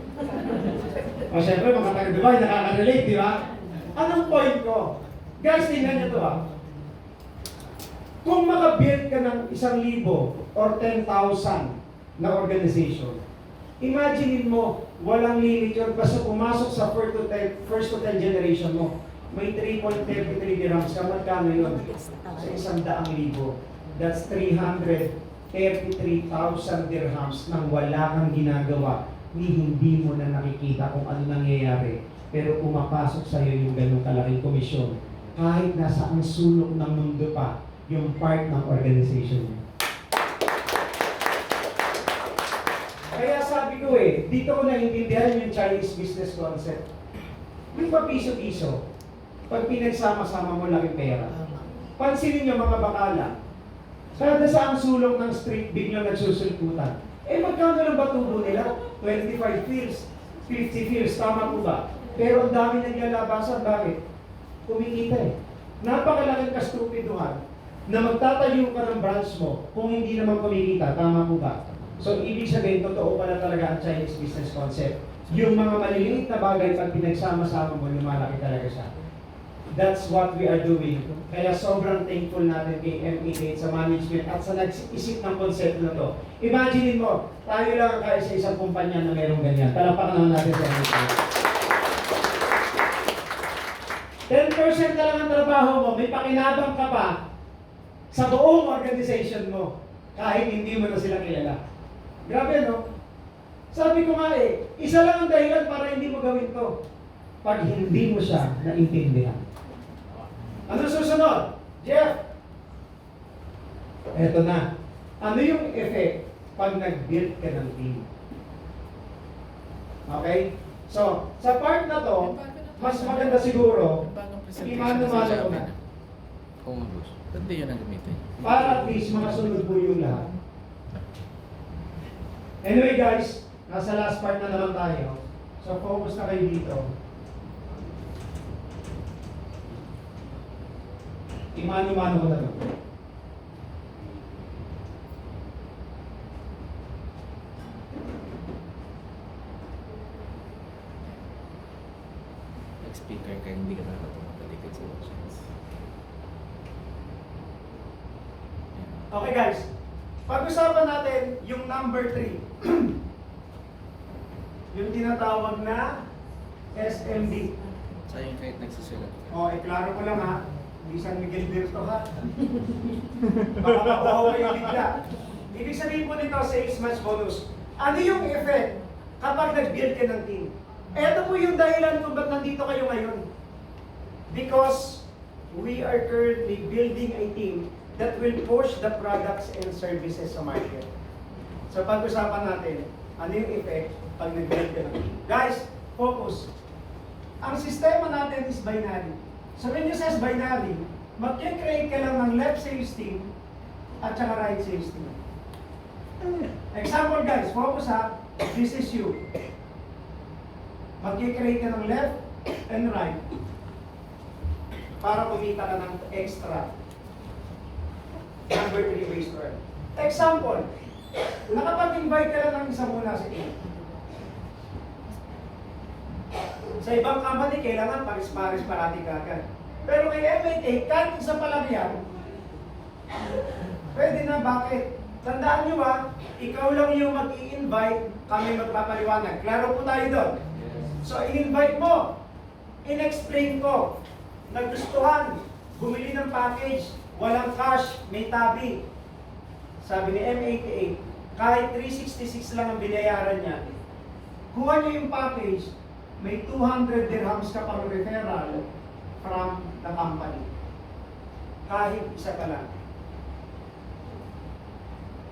O syempre, mga taga Dubai, nakaka-relate, di ba? Anong point ko? Guys, tingnan nyo to ha. Kung makabuild ka ng 1,000 or 10,000 na organization, imagine mo, walang limit yun, basta pumasok sa first to 10 generation mo, may 3.33 dirhams ka, magkano yun? Sa 100,000. That's 333,000 dirhams nang wala kang ginagawa, ni hindi mo na nakikita kung ano nangyayari, pero pumapasok sa iyo yung ganung kalaking komisyon, kahit nasa ang sulok ng mundo pa, yung part ng organization niya. Kaya sabi ko dito ko naiintindihan yung Chinese business concept. Yung papiso-piso, pag pinagsama-sama mo lang yung pera, pansinin nyo mga bakala, kada sa ang sulong ng street, biglang nagsusulputan. Magkano lang ba tubo nila? 25 fields, 50 fields, tama po ba? Pero ang dami naglalabasan, bakit? Kumikita Napakalaking kastupiduhan na magtatayo ka ng branch mo kung hindi naman kumikita, tama po ba? So, ibig sabihin, totoo pala talaga ang Chinese business concept. Yung mga maliliit na bagay, pag pinagsama-sama mo, lumalaki talaga siya. That's what we are doing. Kaya sobrang thankful natin kay M88 sa management at sa nag-isip ng konsepto na to. Imagine mo, tayo lang ang kaya sa isang kumpanya na mayroong ganyan. Talapakan naman natin sa M88. 10% na lang ang trabaho mo, may pakinabang ka pa sa buong organization mo, kahit hindi mo na sila kilala. Grabe, no? Sabi ko nga isa lang ang dahilan para hindi mo gawin to. Pag hindi mo siya naintindihan. Ano susunod? Jeff? Eto na. Ano yung effect pag nag-build ka ng team? Okay? So, sa part na to, mas maganda siguro, imano-mano ko na. Kung gusto. Ba't di yun ang gamitin? Para at least makasunod po yung lahat. Anyway guys, nasa last part na naman tayo. So focus na kayo dito. Imano-mano ko na lang. Nag-speaker ka, hindi ka dapat tumatalikod sa audience. Okay guys, pag-usapan natin yung number 3. Yung tinatawag na SMD. Sa yung kahit nagsusulat ka. Klaro ko lang ha. Hindi San Miguel Virto ha. Baka makuha kayo bigla. Ibig sabihin po nito, sales match bonus. Ano yung effect kapag nag-build ka ng team? Ito po yung dahilan kung ba't nandito kayo ngayon. Because we are currently building a team that will push the products and services sa market. So pag-usapan natin, ano yung effect pag nag-build ka ng team. Guys, focus. Ang sistema natin is binary. So when you says binary, mag-create ka lang ng left sales team at saka right sales team. Example guys, focus ha. This is you. Mag-create ka ng left and right para kumita ka ng extra. Number 3 ways to earn. Example, nakapag-invite ka lang ng isa muna sa team. Sa ibang company, kailangan paris-paris parati ka agad. Pero kay M88, kahit isa pa lang yan, pwede na. Bakit? Tandaan nyo ba, ikaw lang yung mag-i-invite, kami magpapaliwanag. Klaro po tayo doon. So, in-invite mo, in-explain ko, nagustuhan, bumili ng package, walang cash, may tabi. Sabi ni M88, kahit 366 lang ang binayaran niya, kuha niyo yung package, may 200 dirhams ka pang referral from the company. Kahit isa ka lang.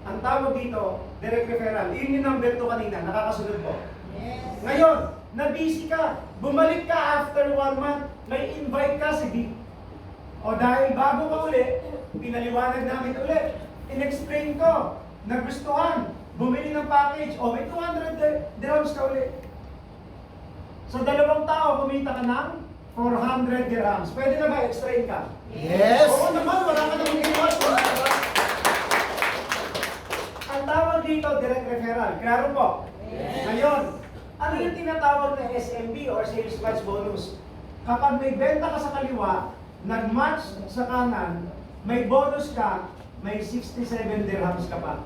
Ang tawag dito, direct referral. Yun yung number 2 kanina, nakakasunod po. Yes. Ngayon, na-busy ka, bumalik ka after 1 month, may invite ka, sige. O dahil bago ka uli, pinaliwanag namin uli. In-explain ko, nagustuhan, bumili ng package, o may 200 dirhams ka ulit. Sa dalawang tao, kumita ka ng 400 dirhams. Pwede na ba extra income? Yes! Oo naman, wala ka namang ginawa. Ang tawag dito, direct referral. Klaro po? Ngayon, ano yung tinatawag na SMB or Sales Match Bonus? Kapag may benta ka sa kaliwa, nag-match sa kanan, may bonus ka, may 67 dirhams ka pa.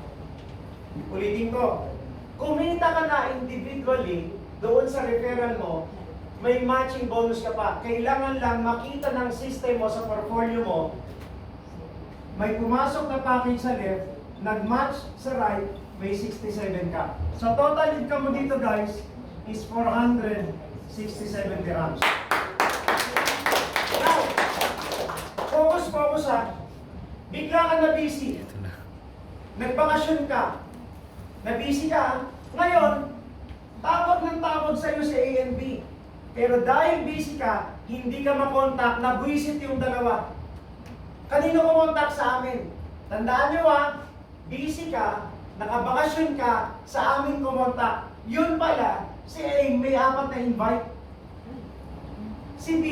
Ulitin ko, kumita ka na individually, doon sa referral mo, may matching bonus ka pa. Kailangan lang makita ng system mo sa portfolio mo, may pumasok na package sa left, nag-match sa right, may 67 ka. So total income mo dito guys, is 467 dirhams. Now, focus ha. Bigla ka na busy. Ito na. Nagbakasyon ka. Na busy ka. Ngayon, tawag ng tawag sa'yo sa A&B. Pero dahil busy ka, hindi ka makontak, nabwisit yung dalawa. Kanino kumontak sa amin? Tandaan nyo busy ka, nakabakasyon ka, sa amin kumontak. Yun pala, si A may 4 na invite. Si B,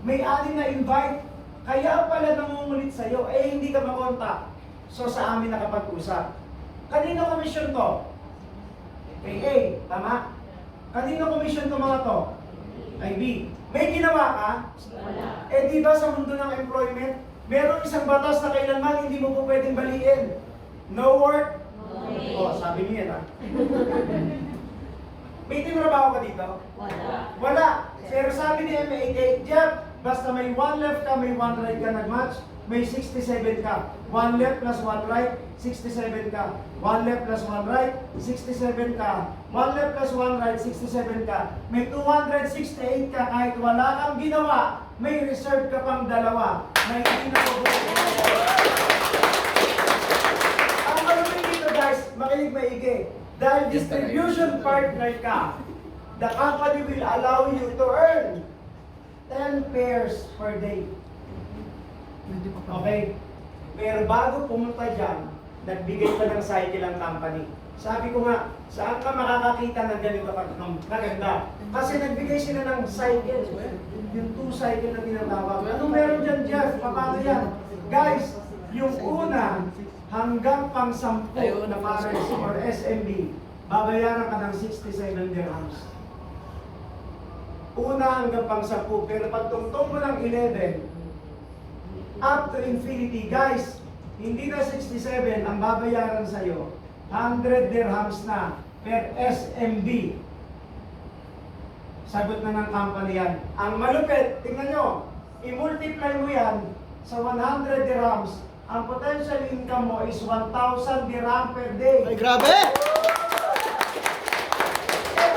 may 6 na invite. Kaya pala nangungulit sa'yo, hindi ka makontak. So sa amin nakapag-usap. Kanino komisyon to? Kay A, tama? Kanino komisyon to mga to? Kay B. May ginawa ka? Wala. Di ba sa mundo ng employment, meron isang batas na kailanman hindi mo po pwedeng baliin. No work? No. Sabi niya na. May tinrabaho ka dito? Wala. Wala. Pero sabi ni M88, Jeff, basta may 1 left ka, may 1 right ka nag-match, may 67 ka. 1 left plus 1 right, 67 ka. 1 left plus 1 right, 67 ka. 1 left plus 1 right, 67 ka. May 268 ka kahit wala kang ginawa, may reserve ka pang 2 na hindi nabubuhay. Ang malamig dito guys, makinig maigi. Dahil distribution partner ka, the company will allow you to earn 10 pairs per day. Okay? Pero bago pumunta dyan, nagbigay pa ng cycle ang company. Sabi ko nga, saan ka makakakita ng ganito kaganda? Kasi nagbigay sila ng cycle. Yung 2 cycle na tinatawag. Ano meron dyan, Jeff? Paano yan? Guys, yung una hanggang pang 10 na pares or SMB, babayaran ka ng 67 dirhams. Una hanggang pang 10, pero pag tungtong mo ng 11, up to infinity, guys, hindi na 67 ang babayaran sa'yo, 100 dirhams na per SMB. Sagot na ng company yan. Ang malupit, tingnan nyo, i-multiply mo yan sa 100 dirhams, ang potential income mo is 1,000 dirham per day. Ay, grabe!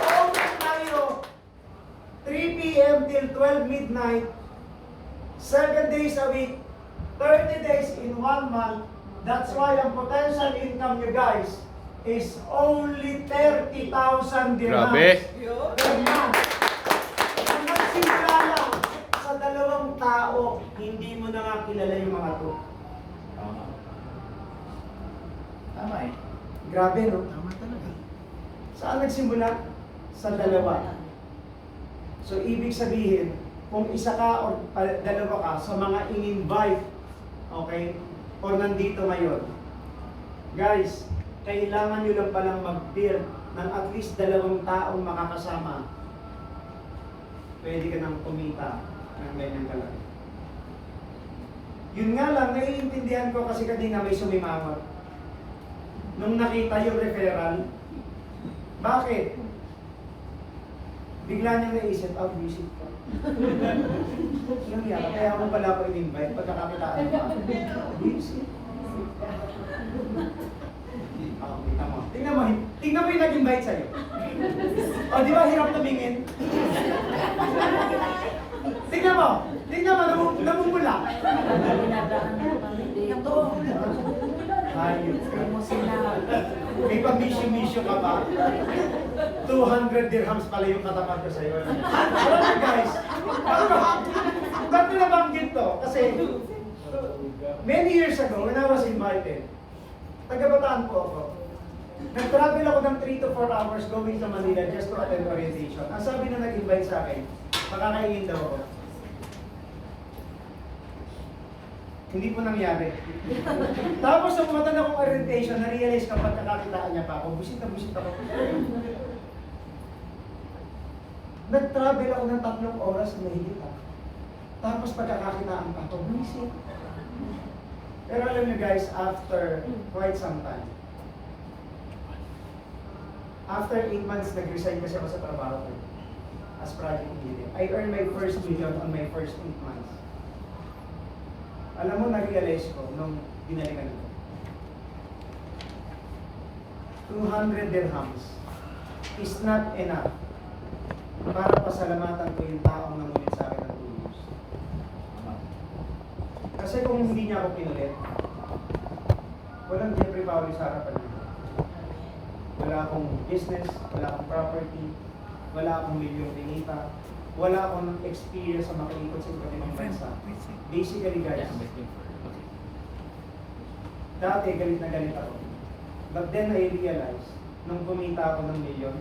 Open tayo 3 p.m. till 12 midnight, 7 days a week, 30 days in 1 month. That's why ang potential income nyo guys is only 30,000 dirhams per month. Ang nagsimula lang sa 2 tao, hindi mo na nga kilala yung mga to. Tama eh. Grabe, no? Tama talaga. Saan nagsimula? Sa 2. So, ibig sabihin, kung isa ka o 2 ka sa mga in-invite, okay, o nandito ngayon, guys, kailangan nyo lang palang mag-build ng at least 2 taong makakasama. Pwede ka nang kumita ng ganyan kalaki. Yun nga lang, naiintindihan ko kasi kanina may sumimangot. Nung nakita yung referral, bakit? Bigla niyang naisip, busy pa. Nangyari, kaya ako pala ako in-invite, pagkakakitaan pa. Busy. Tingnan mo yung nag-invite sa'yo. O, di ba hirap tumingin? Tingnan mo, namumula. Ito. Ayun. Mo sila. May pag-mission ka ba? 200 dirhams pala yung katapat ko sa'yo. Alam mo guys, ba't nabanggit to? Kasi many years ago, when I was invited, taga-Bataan po ako. Nag-travel ako ng 3 to 4 hours going to Manila just to attend orientation. Ang sabi na nag-invite sa akin, makakaingin daw ako. Hindi po nangyari. Tapos nung matanda akong orientation, na-realize kapag nakakitaan niya pa ako, busit na busit ako. Nag-travel ako ng 3 oras na higit ako. Tapos pagkakakitaan pa ako, busit. Pero alam niyo guys, after quite some time, after 8 months, nag-resign kasi ako sa trabaho ko as project engineer. I earned my first million on my first 8 months. Alam mo, na-realize ko nung binalingan ko. 200 dirhams is not enough para pasalamatan ko yung taong nangulit sa akin ng 2 years. Kasi kung hindi niya ako pinulit, walang Jeffrey Pauli sa harapan niya. Wala akong business, wala akong property, wala akong milyong kinita, wala akong experience sa makaikot sa iba't ibang bansa. Basically guys, dati galit na galit ako. But then I realized, nung kumita ako ng milyon,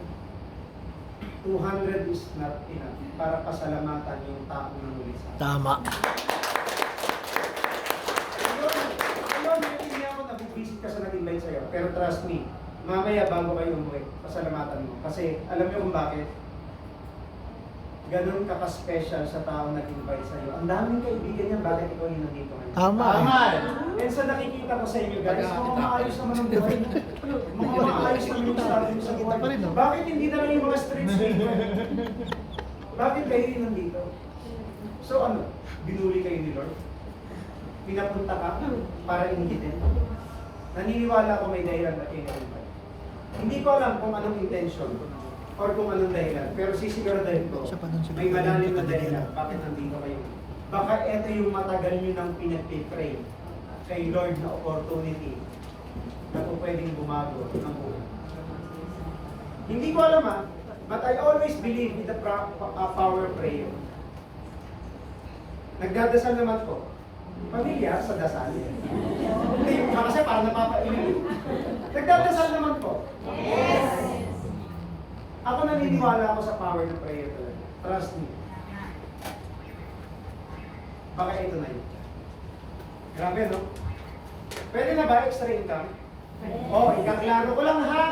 200 is not enough para pasalamatan yung taong nangulit sa akin. Tama. Ayun, hindi ako nabibisit ka sa nag-invite sa'yo. Pero trust me, mamaya bago kayo umuwi, pasalamatan mo. Kasi alam niyo kung bakit? Ganun ka-special sa tao nag-invite sa'yo. Ang daming kaibigan niya, bakit ikaw yung nandito ngayon? Tama. And sa nakikita ko sa inyo guys, mga maayos naman ang buhay niyo. Mga maayos naman yung start sa buhay. Bakit hindi na lang yung mga street sweeper? Bakit kayo yung nandito? So ano, binuli kayo ni Lord? Pinapunta ka para inggitin? Naniniwala ko may dahilan na kayo na-invite. Hindi ko alam kung anong intention or kung anong dahilan. Pero sisiguraduhin ko, may malalim na dahilan. Bakit nandito kayo? Baka ito yung matagal nyo nang pinag-pray kay Lord na opportunity na kung pwedeng bumago ng buhay. Hindi ko alam but I always believe in the power of prayer. Nagdadasal naman ko. Pamilya sa dasal. Hindi, kasi parang napapailig. Nagdadasal naman po. Yes! Ako naniniwala ako sa power ng prayer talaga. Trust me. Baka ito na yun. Grabe, no? Pwede na ba extra income? Ikaklaro ko lang ha.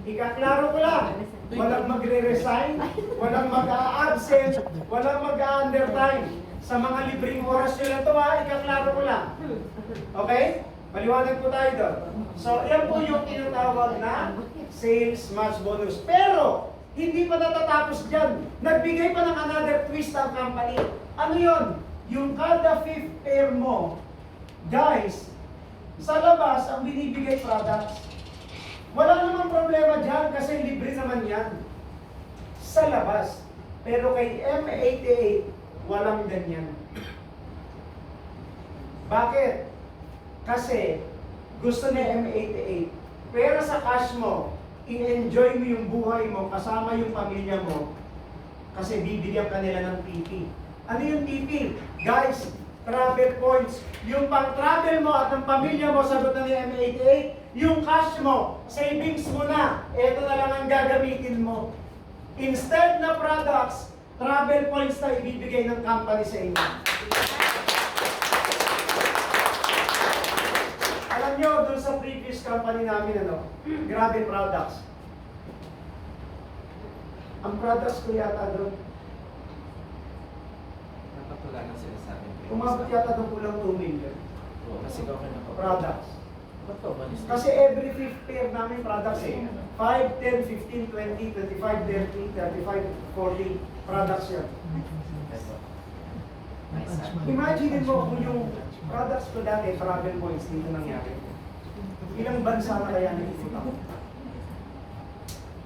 Ikaklaro ko lang. Walang magre-resign, walang mag-a-absent, walang mag-a-undertime. Sa mga libreng oras nyo lang ito ha, ikaklaro ko lang. Okay? Maliwanag po tayo doon. So, yan po yung tinatawag na sales match bonus. Pero, hindi pa natatapos dyan. Nagbigay pa ng another twist ang company. Ano yun? Yung kada 5th pair mo, guys, sa labas ang binibigay products. Wala namang problema dyan kasi libre naman yan. Sa labas. Pero kay M88, walang ganyan. Bakit? Kasi gusto ni M88, pero sa cash mo, i-enjoy mo yung buhay mo, kasama yung pamilya mo, kasi bibigyan ka nila ng TP. Ano yung TP? Guys, travel points. Yung pang-travel mo at ng pamilya mo, sagot na ni M88, yung cash mo, savings mo na, eto na lang ang gagamitin mo. Instead na products, travel points na ibibigay ng company sa inyo. Alam nyo, dun sa previous company namin, grabe products. Ang products ko yata doon, Napatulagan sila sa akin. umabot yata doon kulang 2 million. Kasi gawin ako. Products. Ba't to? Manis Kasi every 5th pair namin products 5, 10, 15, 20, 25, 30, 35, 40 products yan. Imagine mo kung yung products ko dati, travel points, dito nangyari. Ilang bansa na kaya nakikita ko?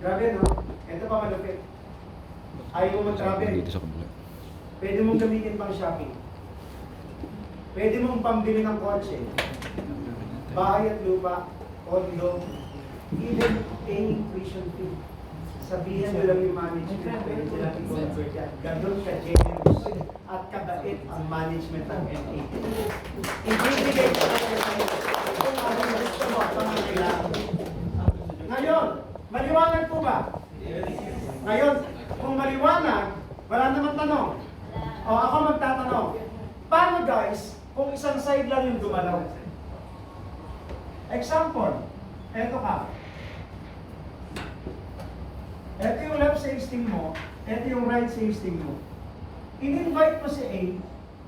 Grabe, no? Ito pa malupit. Ayaw mo mag-travel. Pwede mong gamitin pang shopping. Pwede mong pambili ng kotse. Bahay at lupa, condo, even paying tuition fee. Sabihan mo lang yung management, pwede sila i-convert yan. Ganon ka-generous at kabait ang management ng MA. Ibibigay ko na kayo sa inyo kung ano yung gusto mo at ang kailangan. Ngayon, maliwanag po ba? Ngayon, kung maliwanag, wala naman tanong. O ako magtatanong. Paano guys, kung isang side lang yung gumalaw? Example, eto ka. Eto yung left safety mo, eto yung right safety mo. In-invite mo si A,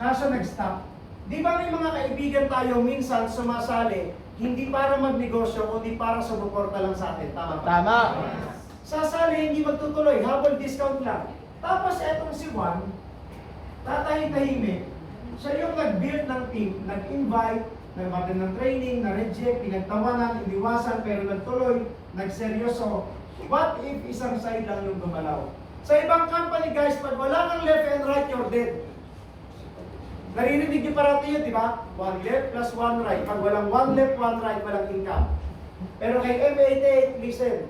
kaso nag-stop. Di ba may mga kaibigan tayo minsan sumasali, hindi para magnegosyo, kundi para sumuporta lang sa atin. Tama ba? Tama. Sasali, hindi magtutuloy, habol discount lang. Tapos etong si Juan, tatahimik, siya yung nag-build ng team, nag-invite, nagbagan ng training, na-reject, pinagtawanan, iniwasan, pero nagtuloy, nagseryoso. What if isang side lang yung gumalaw? Sa ibang company guys, pag wala kang left and right, you're dead. Naririnig niyo parati yun, di ba? One left plus one right. Pag walang one left, one right, walang income. Pero kay M88, listen.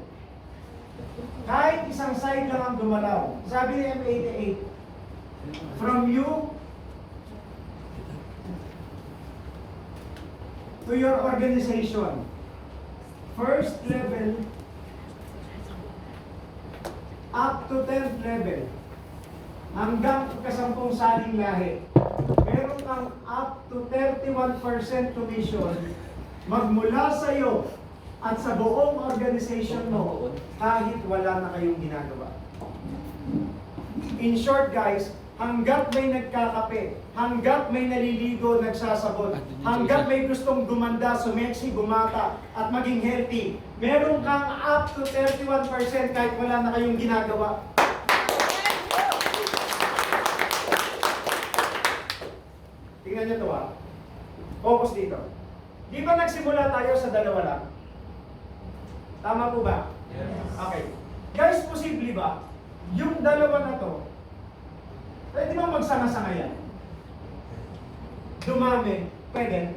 Kahit isang side lang ang gumalaw. Sabi ni M88, from you to your organization, first level up to 10th level, hanggang kasampung saling lahi, meron kang up to 31% commission magmula sa iyo at sa buong organization mo kahit wala na kayong ginagawa. In short guys, hanggat may nagkakape, hanggat may naliligo, nagsasabon, hanggat may gustong gumanda, sumeksi, gumata, at maging healthy, meron kang up to 31% kahit wala na kayong ginagawa. Tingnan nyo to Focus dito. Di ba nagsimula tayo sa dalawa lang? Tama po ba? Yes. Okay. Guys, posible ba? Yung dalawa na to, pwede ba magsama-sama yan? Dumami? Pwede?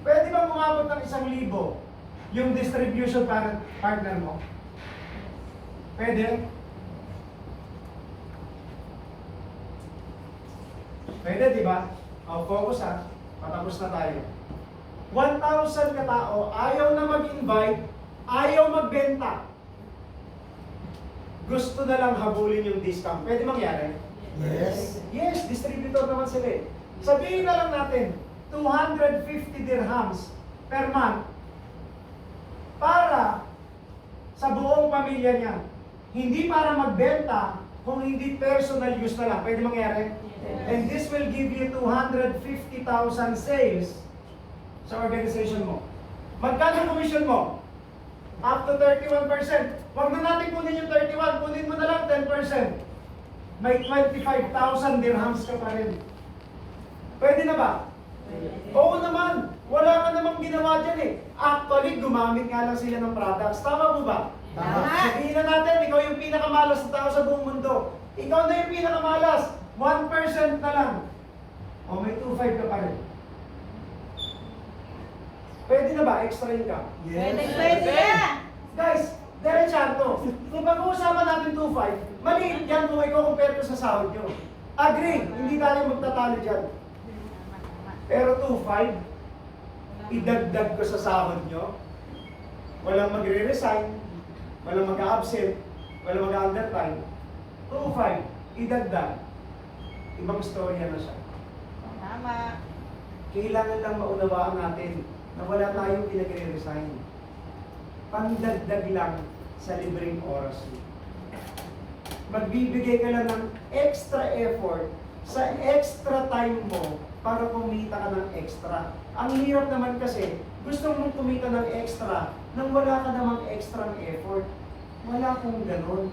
Pwede ba umabot ng 1,000 yung distribution partner mo? Pwede? Pwede, di ba? Focus ha. Patapos na tayo. 1,000 katao, ayaw na mag-invite, ayaw magbenta. Gusto na lang habulin yung discount. Pwede mangyari? Yes. Yes, distributor naman sila eh. Sabihin na lang natin, 250 dirhams per month para sa buong pamilya niya. Hindi para magbenta, kung hindi personal use na lang. Pwede mangyari? And this will give you 250,000 sales sa organization mo. Magkano commission mo? Up to 31%. Huwag na natin kunin yung 31, kunin mo na lang 10%. May 25,000 dirhams ka pa rin. Pwede na ba? Oo naman. Wala ka namang ginawa dyan eh. Actually, gumamit nga lang sila ng products. Tama mo ba? Tama. Sabihin na natin, ikaw yung pinakamalas na tao sa buong mundo. Ikaw na yung pinakamalas. 1% na lang. O may 2.5 ka pa rin. Pwede na ba? Extra income. Pwede na. Guys, diretsahan to. Kung pag-uusapan natin 2.5, maliit yan kung i-compare ko sa sahod nyo. Agree, hindi tayo magtatalo dyan. Pero 2.5, idagdag ko sa sahod nyo. Walang magre-resign, walang mag-absent, walang mag-undertime. 2.5, idagdag. Ibang storya na siya. Tama. Kailangan lang maunawaan natin na wala tayong pinagre-resign. Pandagdag lang sa libreng oras mo. Magbibigay ka lang ng extra effort sa extra time mo para kumita ka ng extra. Ang hirap naman kasi, gusto mong kumita ng extra nang wala ka namang extra effort. Wala kong ganun.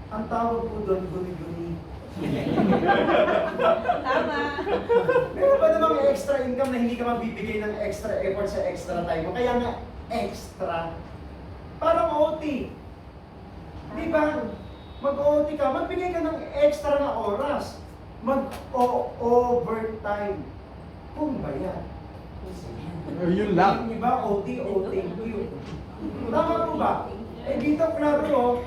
Ang tawag po doon, guni-guni. Tama. Meron ba namang extra income na hindi ka magbibigay ng extra effort sa extra time mo? Kaya nga, extra. Parang OT. Di ba? Mag-OT ka, magbigay ka ng extra na oras. Mag-overtime. Kung ba yan? Yun lang. Di ba? OT, OTQ. Tama po ba? Eh dito, klaro,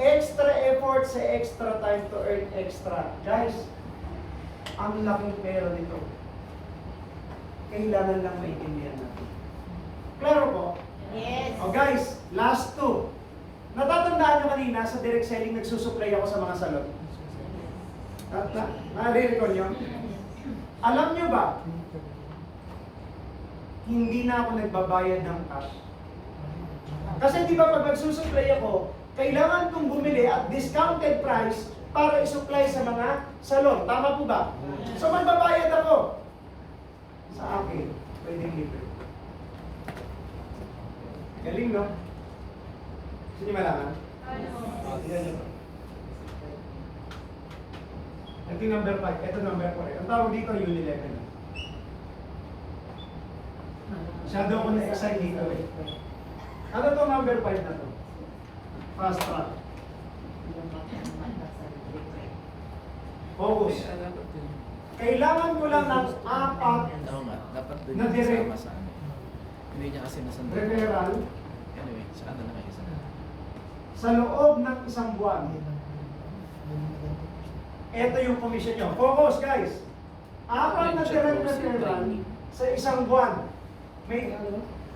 extra effort sa extra time to earn extra. Guys, ang laking pera nito. Kailangan lang maintindihan natin. Klaro po? Yes. Oh guys, last two. Natatandaan nyo kanina sa direct selling nagsusupply ako sa mga salon. Nare-recall nyo? Alam nyo ba, hindi na ako nagbabayad ng cash. Kasi di ba pag nagsusupply ako, kailangan kong bumili at discounted price para isupply sa mga salon. Tama po ba? So magbabayad ako. Sa akin, pwedeng libre. Galing, no? Gusto niyo malaman? Tignan niyo. Ito yung number 5. Ito number 4. Ang tawag dito, Unilevel. Masyado ako na-excite dito eh. Ano to number 5 na to? Fast track. Focus. Kailangan ko lang ng 4 Oo nga, dapat doon Na yung direct. kasama sa ano. Hindi niya kasi nasandal. referral Anyway, sa ano na kayo isa. sa loob ng isang buwan. Ito yung commission nyo. Focus, guys. 4 na direct referral sa isang buwan. May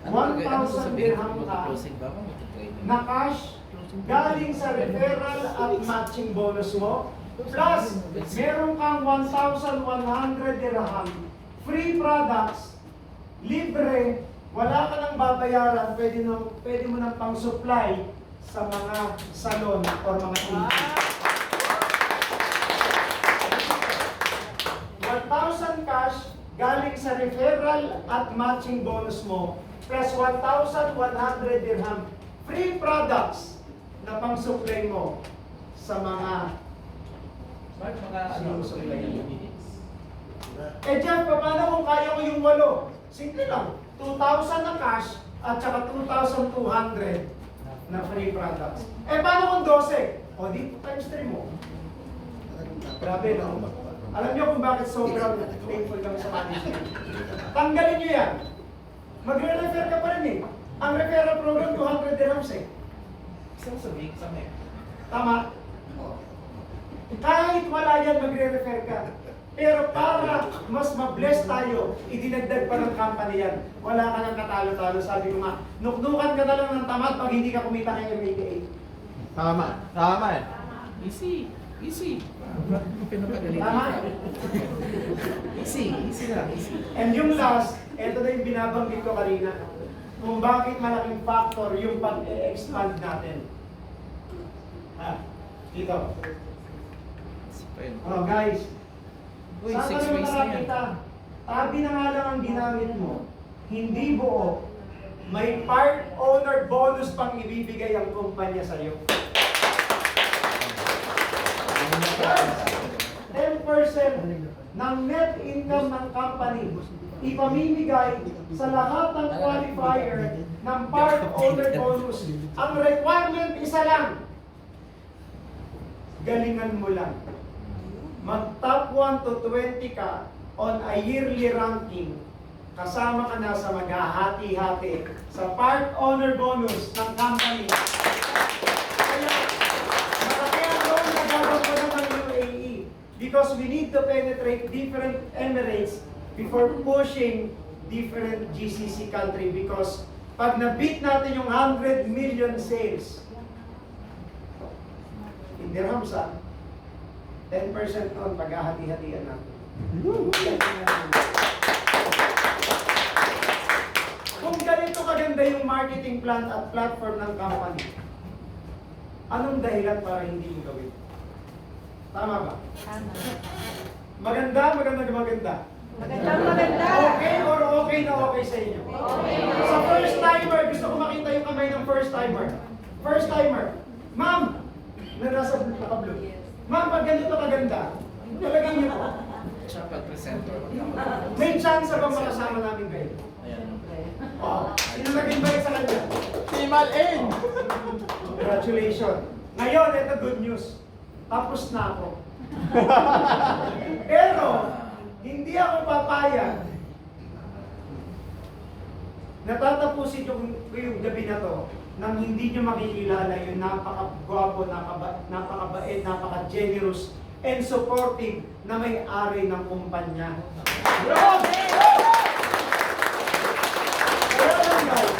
1,000 dirham ka Closing ba? Mag-trade na cash galing sa referral at matching bonus mo. Plus, meron kang 1,100 dirham free products, libre, wala ka nang babayaran, pwede mo nang pang-supply sa mga salon or mga clinic. 1,000 cash galing sa referral at matching bonus mo plus 1,100 dirham free products na pang-supply mo sa mga sinusupply mo. Eh dyan, paano kung kaya ko yung 8? Simple lang. 2,000 na cash at saka 2,200 na free products. Eh paano kung 12? O di times 3 mo. Grabe, no? Alam niyo kung bakit sobrang thankful kami sa management. Tanggalin niyo yan. Magre-refer ka pa rin eh. Ang referral program, 200 dirhams eh. Isang sabi, isang eh. Tama? Kahit wala yan, magre-refer ka. Pero para mas ma-bless tayo, idinagdag pa ng company yan. Wala ka nang katalo-talo. Sabi ko nga, nuknukan ka na lang ng tamad pag hindi ka kumita kay MATA. Tama. Tama eh. Easy. Easy. Pinapagalitan Tama? ka. Easy. Easy lang. Easy. And yung last, ito na yung binabanggit ko kanina. Kung bakit malaking factor yung pag-e-expand natin. Dito. Oh guys, Uy, saan 6 ka naman ways na yan. nakakita? Tabi na nga lang ang ginamit mo. Hindi buo. May part owner bonus pang ibibigay ang kumpanya sa'yo. 10% ng net income ng company ipamimigay sa lahat ng qualifier ng part owner bonus. Ang requirement isa lang. Galingan mo lang. Mag-top 1 to 20 ka on a yearly ranking. Kasama ka na sa maghahati-hati sa part owner bonus ng company. Kaya, malaki ang role na gagawin ko ng UAE because we need to penetrate different emirates before pushing different GCC country because pag na-beat natin yung 100 million sales, in dirhams 10% noon paghahati-hatian natin. Kung ganito kaganda yung marketing plan at platform ng company, anong dahilan para hindi mo gawin? Tama ba? Tama. Maganda. Maganda. Okay or okay na okay sa inyo? Okay. Sa first timer, gusto ko makita yung kamay ng first timer. First timer. Ma'am, na nasa naka-blue. Ma'am, pag ganito kaganda, talagang niyo po. Siya pag-presenter. May chance bang makasama namin kayo? Ayan. Sino nag-invite sa kanya? Timal in! Congratulations. Ngayon, ito good news. Tapos na ako. Pero, hindi ako papayag. Natatapusin ko yung gabi na to nang hindi nyo makikilala yung napaka-gwapo, napakabait, napaka-generous, and supportive na may-ari ng kumpanya. Kaya lang guys,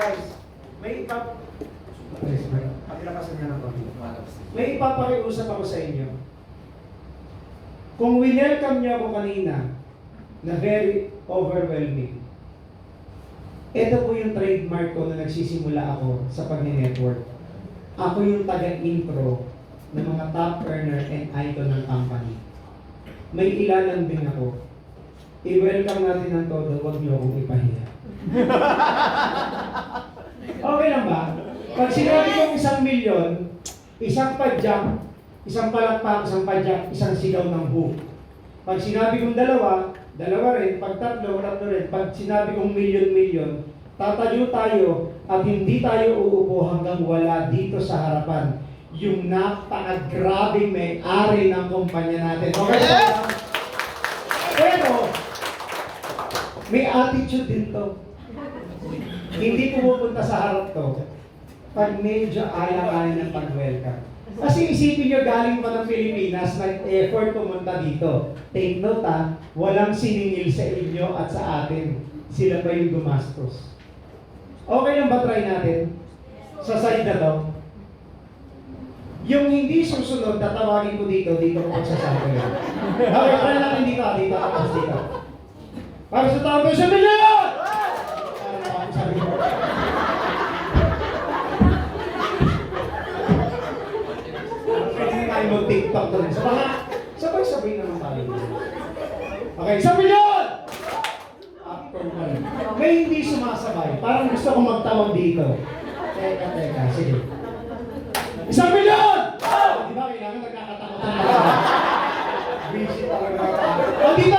Guys, may pakilapasan nga ng konti. May ipapakiusap ako sa inyo. Kung winelcome niyo ako kanina na very overwhelming, ito po yung trademark ko na nagsisimula ako sa pag-network. Ako yung taga-intro ng mga top earner and icon ng company. May ilalang din ako. I-welcome natin ng todo, huwag niyo akong ipahiya. Okay lang ba? Pag sinabi kong 1 milyon, isang padyak, isang palakpak, isang padyak, isang sigaw ng boom. Pag sinabi kong dalawa rin. Pag tatlo rin. Pag sinabi kong milyon-milyon, tatayo tayo at hindi tayo uupo hanggang wala dito sa harapan yung napaka-grabing may-ari ng kumpanya natin. Okay ba? Pero, may attitude din to. Hindi pumupunta sa harap to pag medyo alang-alang ng pag-welcome. Kasi isipin nyo, galing pa ng Pilipinas, nag-effort pumunta dito. Take note ha, walang siningil sa inyo at sa atin. Sila pa yung gumastos. Okay lang ba try natin? Sa side na to? Yung hindi susunod, tatawagin ko dito ko magsasabi. Okay, try natin dito. Para sa tao ko, 1 milyon! Sabi ko. Pwede na tayo mag-TikTok doon. So baka, sabay-sabay naman tayo. Okay, 1 milyon! After one. May hindi sumasabay. Parang gusto kong magtawag dito. Teka, sige. 1 milyon! Di ba kailangan nagkakatakot na? Busy talaga. O, dito